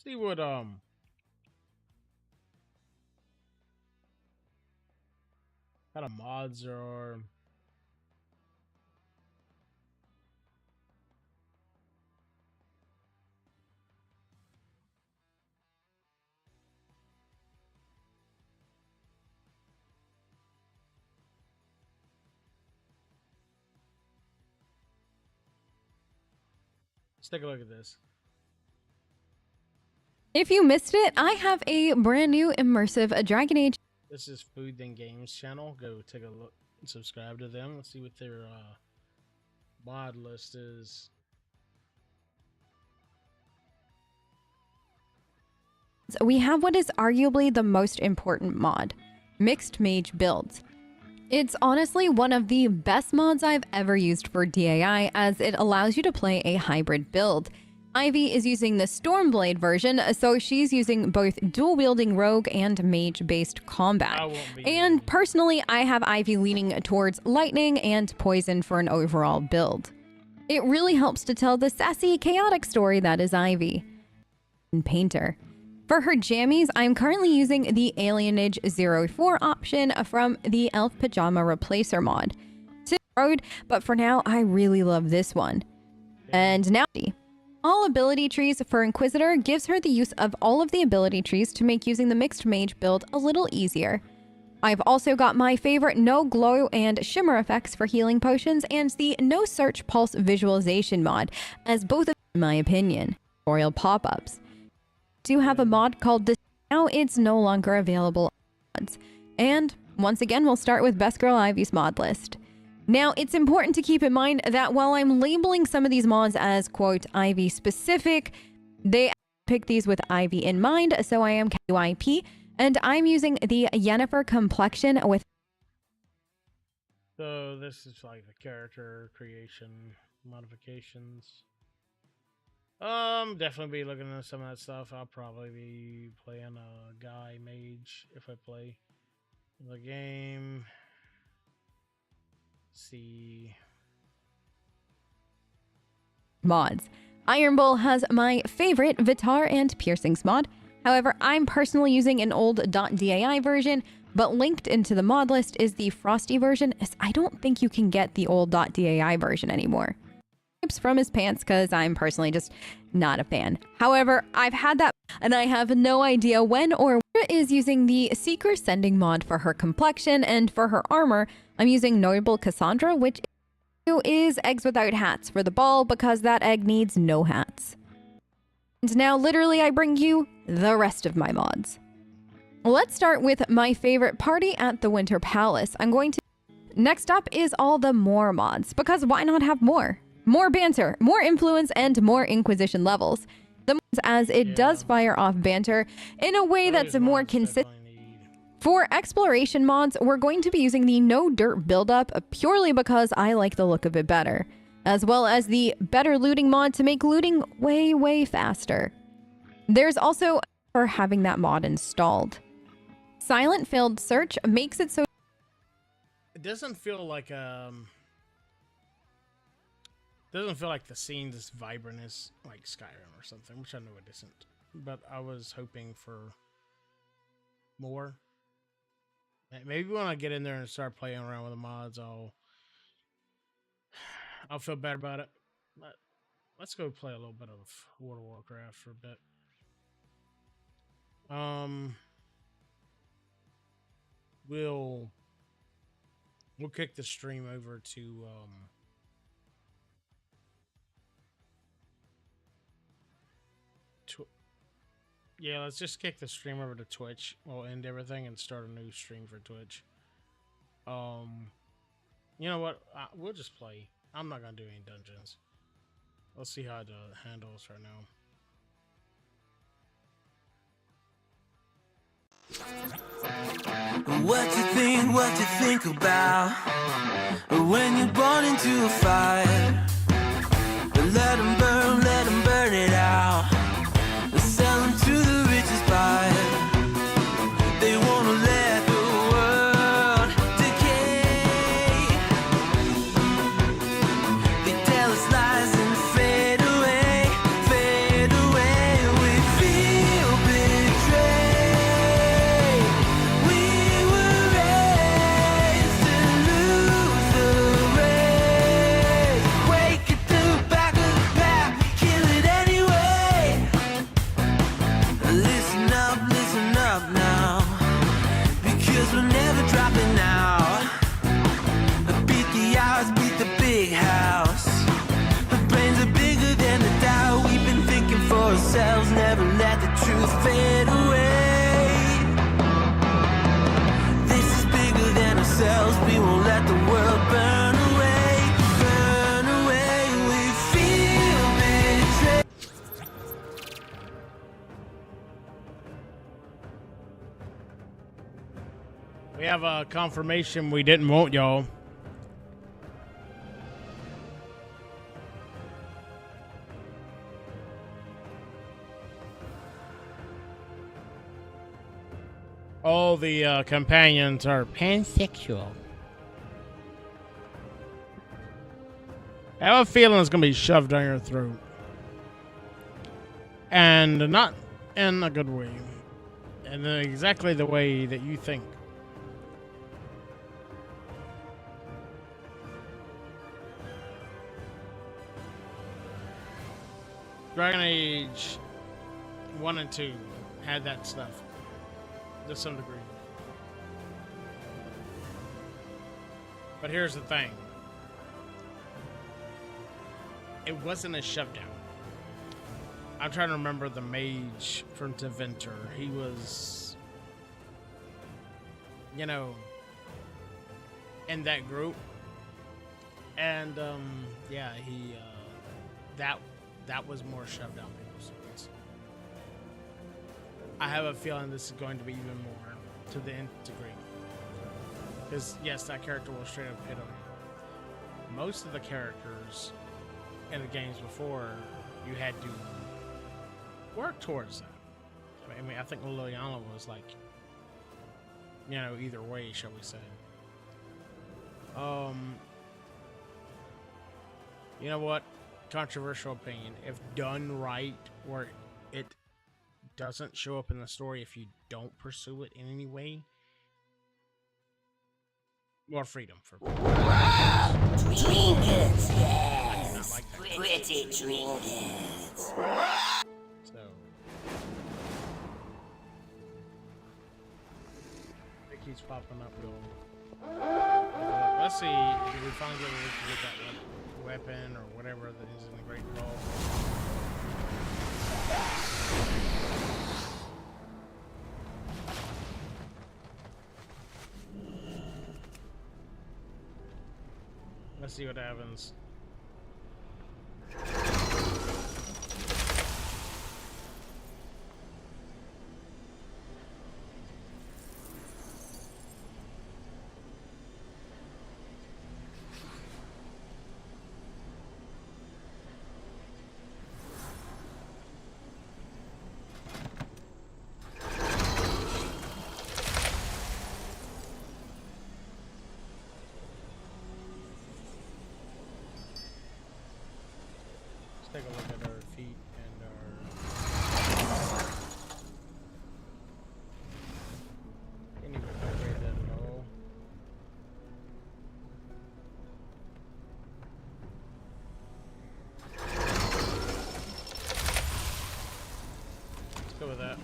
See what kind of mods are. Let's take a look at this. If you missed it, I have a brand new immersive Dragon Age. This is Food Then Games channel. Go take a look and subscribe to them. Let's see what their mod list is. We have what is arguably the most important mod, Mixed Mage Builds. It's honestly one of the best mods I've ever used for DAI, as it allows you to play a hybrid build. Ivy is using the Stormblade version, so she's using both dual-wielding rogue and mage-based combat. And personally, I have Ivy leaning towards lightning and poison for an overall build. It really helps to tell the sassy, chaotic story that is Ivy. Painter. For her jammies, I'm currently using the Alienage 04 option from the Elf Pajama Replacer mod. But for now, I really love this one. And now, all ability trees for Inquisitor gives her the use of all of the ability trees to make using the Mixed Mage build a little easier. I've also got my favorite No Glow and Shimmer effects for healing potions and the No Search Pulse Visualization mod, as both of them, in my opinion, tutorial pop-ups. Do have a mod called this. Now it's no longer available on mods. And once again, we'll start with Best Girl Ivy's mod list. Now, it's important to keep in mind that while I'm labeling some of these mods as, quote, Ivy specific, they pick these with Ivy in mind, so I am KYP, and I'm using the Yennefer complexion with... So this is like the character creation modifications. Definitely be looking at some of that stuff. I'll probably be playing a guy mage if I play the game. See. Mods. Iron Bull has my favorite Vitar and Piercings mod. However, I'm personally using an old .dai version, but linked into the mod list is the Frosty version, as I don't think you can get the old .dai version anymore. From his pants because I'm personally just not a fan. However, I've had that and I have no idea when or where is using the Seeker Sending mod for her complexion, and for her armor, I'm using Noble Cassandra, which is eggs without hats for the ball because that egg needs no hats. And now literally I bring you the rest of my mods. Let's start with my favorite party at the Winter Palace. Next up is all the more mods, because why not have more? More banter, more influence, and more Inquisition levels. The mods, as it does fire off banter in a way that's more consistent. For exploration mods, we're going to be using the No Dirt buildup purely because I like the look of it better, as well as the Better Looting mod to make looting way, way faster. There's also for having that mod installed. Silent Field Search makes it so it doesn't feel like the scene's as vibrant as like Skyrim or something, which I know it isn't. But I was hoping for more. Maybe when I get in there and start playing around with the mods, I'll feel better about it. But let's go play a little bit of World of Warcraft for a bit. We'll kick the stream over to yeah, let's just kick the stream over to Twitch. We'll end everything and start a new stream for Twitch. You know what? We'll just play. I'm not gonna do any dungeons. Let's see how it handles right now. What you think about when you're born into a fire? Let them burn it out. Sell them to the richest buyer. They wanna let the world decay. They tell us lies and fade away, fade away. We feel betrayed. We were raised to lose the race. Wake ourselves, never let the truth fade away. This is bigger than ourselves, we won't let the world burn away. Burn away, we feel betrayed. We have a confirmation we didn't want, y'all. All the companions are pansexual. I have a feeling it's going to be shoved down your throat. And not in a good way. And exactly the way that you think. Dragon Age 1 and 2 had that stuff. To some degree. But here's the thing. It wasn't a shove down. I'm trying to remember the mage from Deventer. He was, you know, in that group. And yeah, he that was more shoved down people's throats. I have a feeling this is going to be even more to the nth degree. Because, yes, that character will straight up hit him. Most of the characters in the games before, you had to work towards that. I mean, I think Liliana was like, you know, either way, shall we say. You know what? Controversial opinion. If done right, or it doesn't show up in the story, if you don't pursue it in any way, more freedom for trinkets, yes, pretty trinkets. So it keeps popping up. Let's see if we finally get that weapon or whatever that is in the Great Hall. Let's see what happens. Take a look at our feet and our... Can't even upgrade that at all. Let's go with that.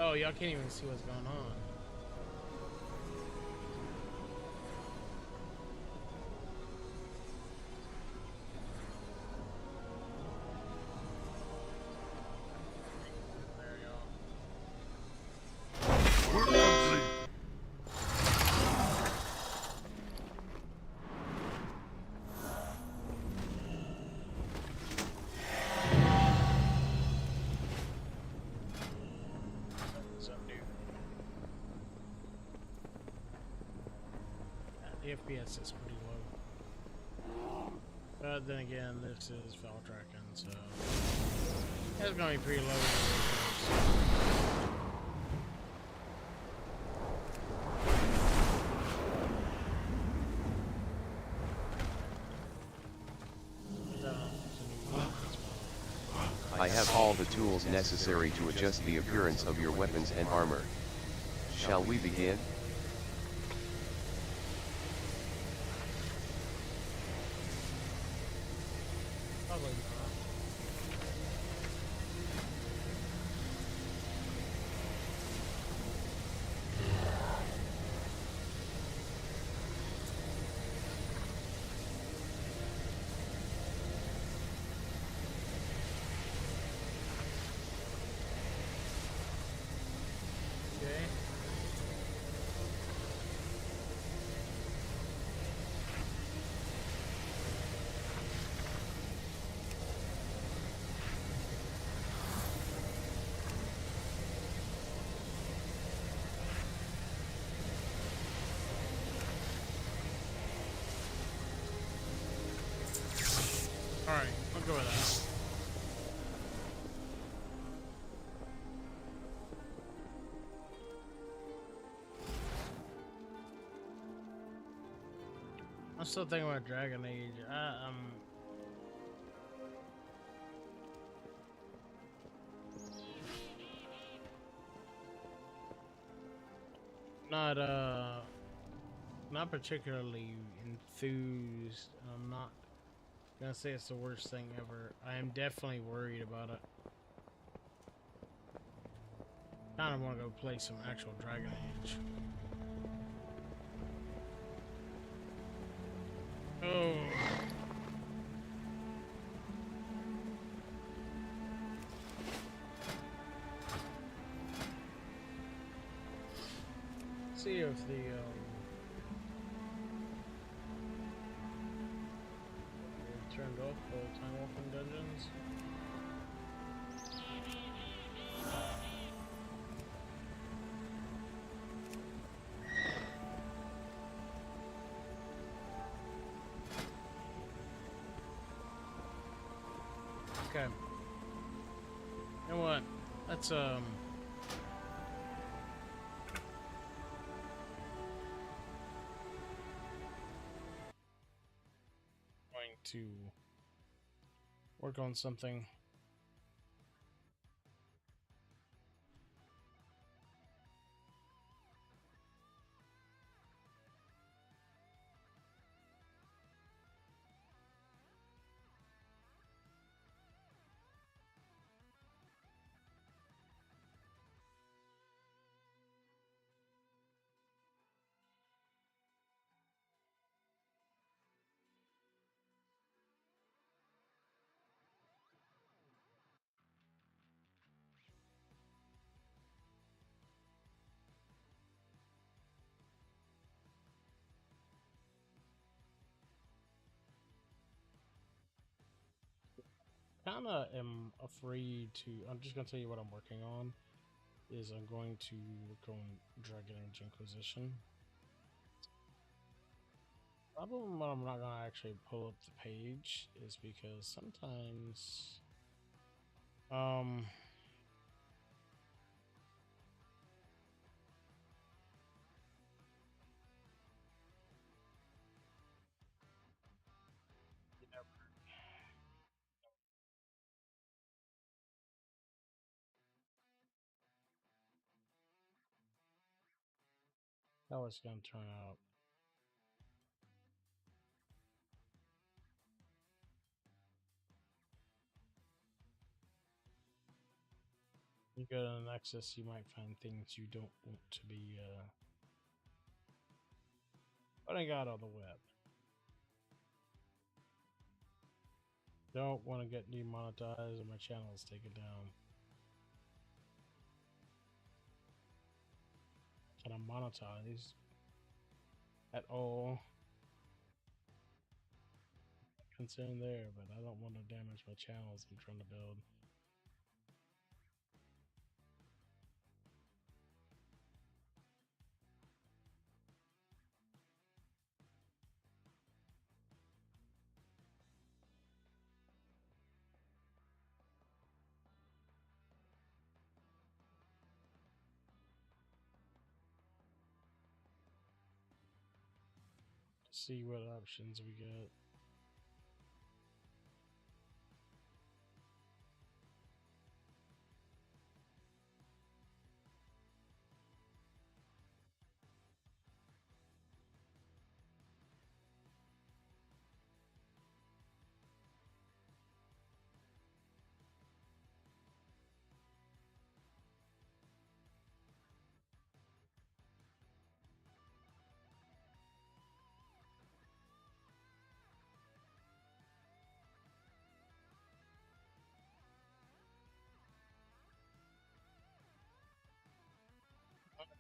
Oh, y'all can't even see what's going on. The FPS is pretty low. But then again, this is fell tracking, so it's going to be pretty low. I have all the tools necessary to adjust the appearance of your weapons and armor. Shall we begin? Probably not. Okay. Alright, I'll go with that. I'm still thinking about Dragon Age. Not particularly enthused. I'm not gonna say it's the worst thing ever. I am definitely worried about it. Kind of want to go play some actual Dragon Age. Oh. See if the turned off the time walking dungeons. Okay. You know what? Let's going to work on something. Kinda am afraid to. I'm just gonna tell you what I'm working on. Is I'm going to work on Dragon Age Inquisition. Problem why I'm not gonna actually pull up the page is because sometimes you never. How it's gonna turn out. You go to the Nexus, you might find things you don't want to be putting out on the web. Don't want to get demonetized and my channel is taken down. Can I monetize at all? Concern there, but I don't want to damage my channels I'm trying to build. See what options we got.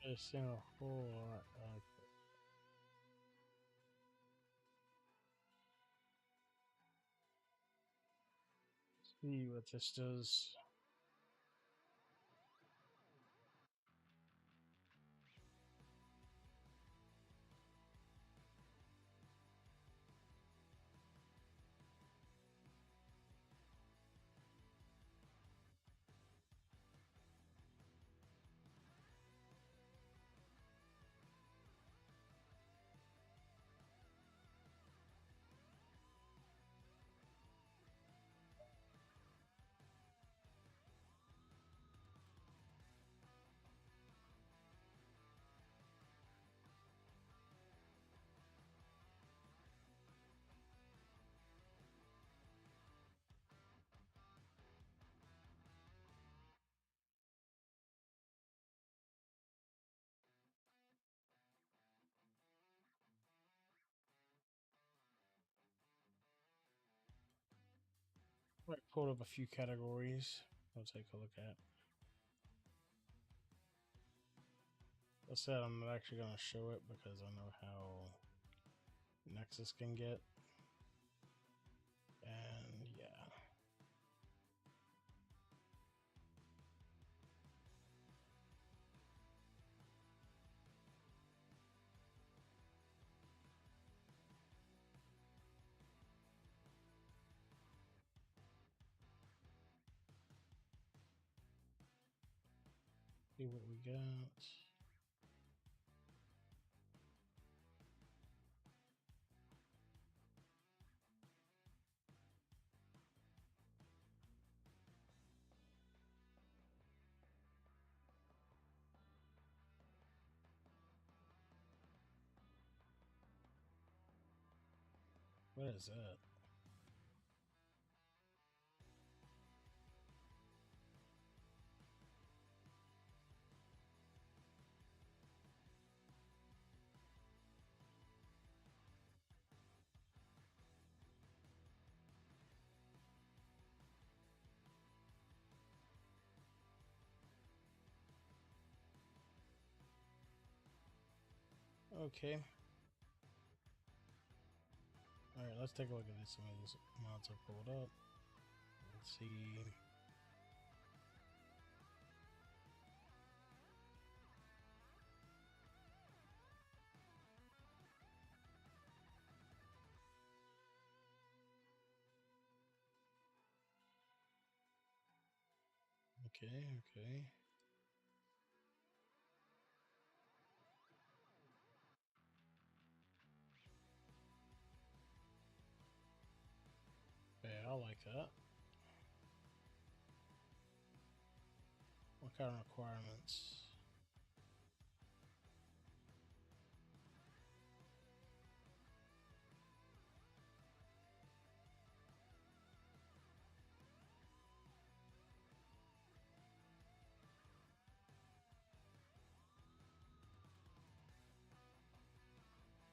I've seen a whole lot of it. See what this does. I pulled up a few categories. I'll take a look at. I said I'm not actually going to show it because I know how Nexus can get. And yeah. See what we got. What is that? Okay. Alright, let's take a look at some of these mods I pulled up. Let's see. Okay. Okay, I like that. What kind of requirements?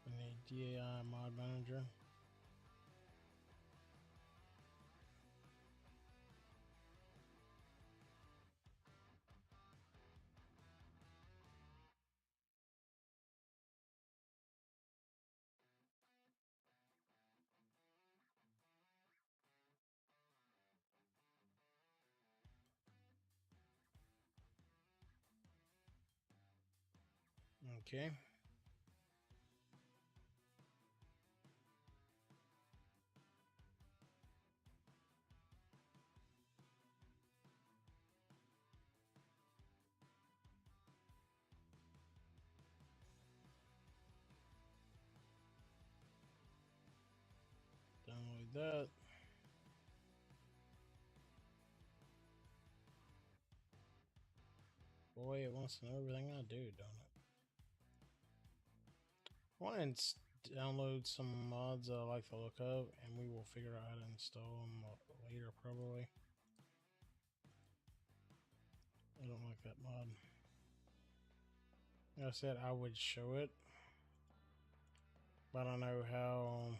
We need DAI mod manager. Okay. Download that. Boy, it wants to know everything I do, don't it? I want to download some mods that I like the look of, and we will figure out how to install them later, probably. I don't like that mod. Like I said, I would show it, but I don't know how.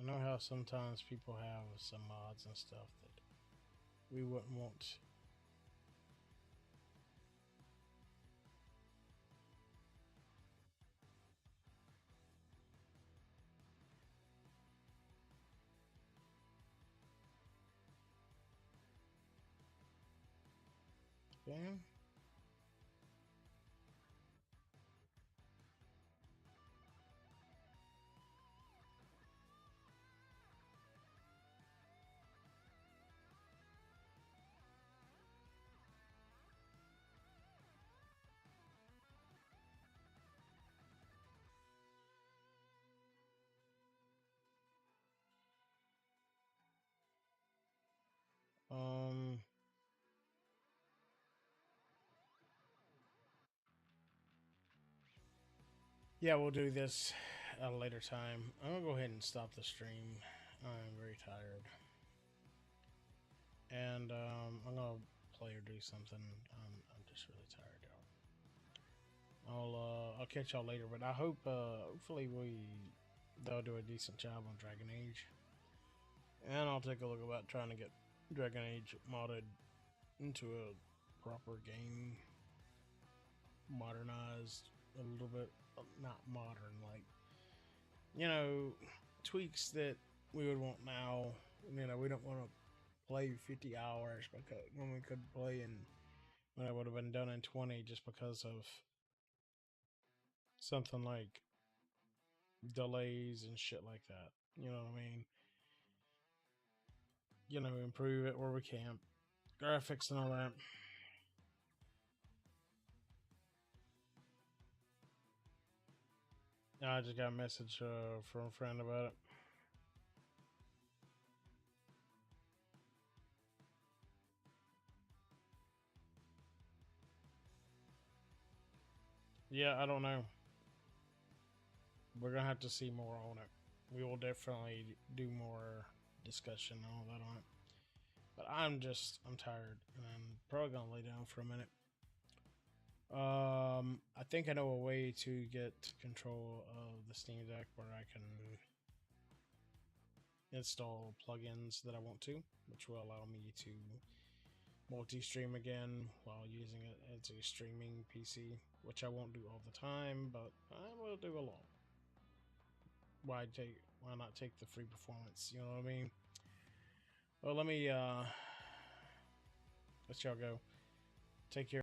I I know how sometimes people have some mods and stuff that we wouldn't want. Okay. Yeah, we'll do this at a later time. I'm gonna go ahead and stop the stream. I'm very tired. And I'm gonna play or do something. I'm just really tired, y'all. I'll catch y'all later, but I hope hopefully they'll do a decent job on Dragon Age. And I'll take a look about trying to get Dragon Age modded into a proper game. Modernized a little bit, not modern, like, you know, tweaks that we would want now. You know, we don't want to play 50 hours because when we could play in when it would have been done in 20 just because of something like delays and shit like that. You know what I mean? You know, improve it where we can. Graphics and all that. I just got a message from a friend about it. Yeah, I don't know. We're gonna have to see more on it. We will definitely do more discussion and all that on it. But I'm tired, and I'm probably gonna lay down for a minute. I think I know a way to get control of the Steam Deck where I can install plugins that I want to, which will allow me to multi-stream again while using it as a streaming PC, which I won't do all the time, but I will do a lot. Why not take the free performance? You know what I mean? Well, let me let y'all go. Take care.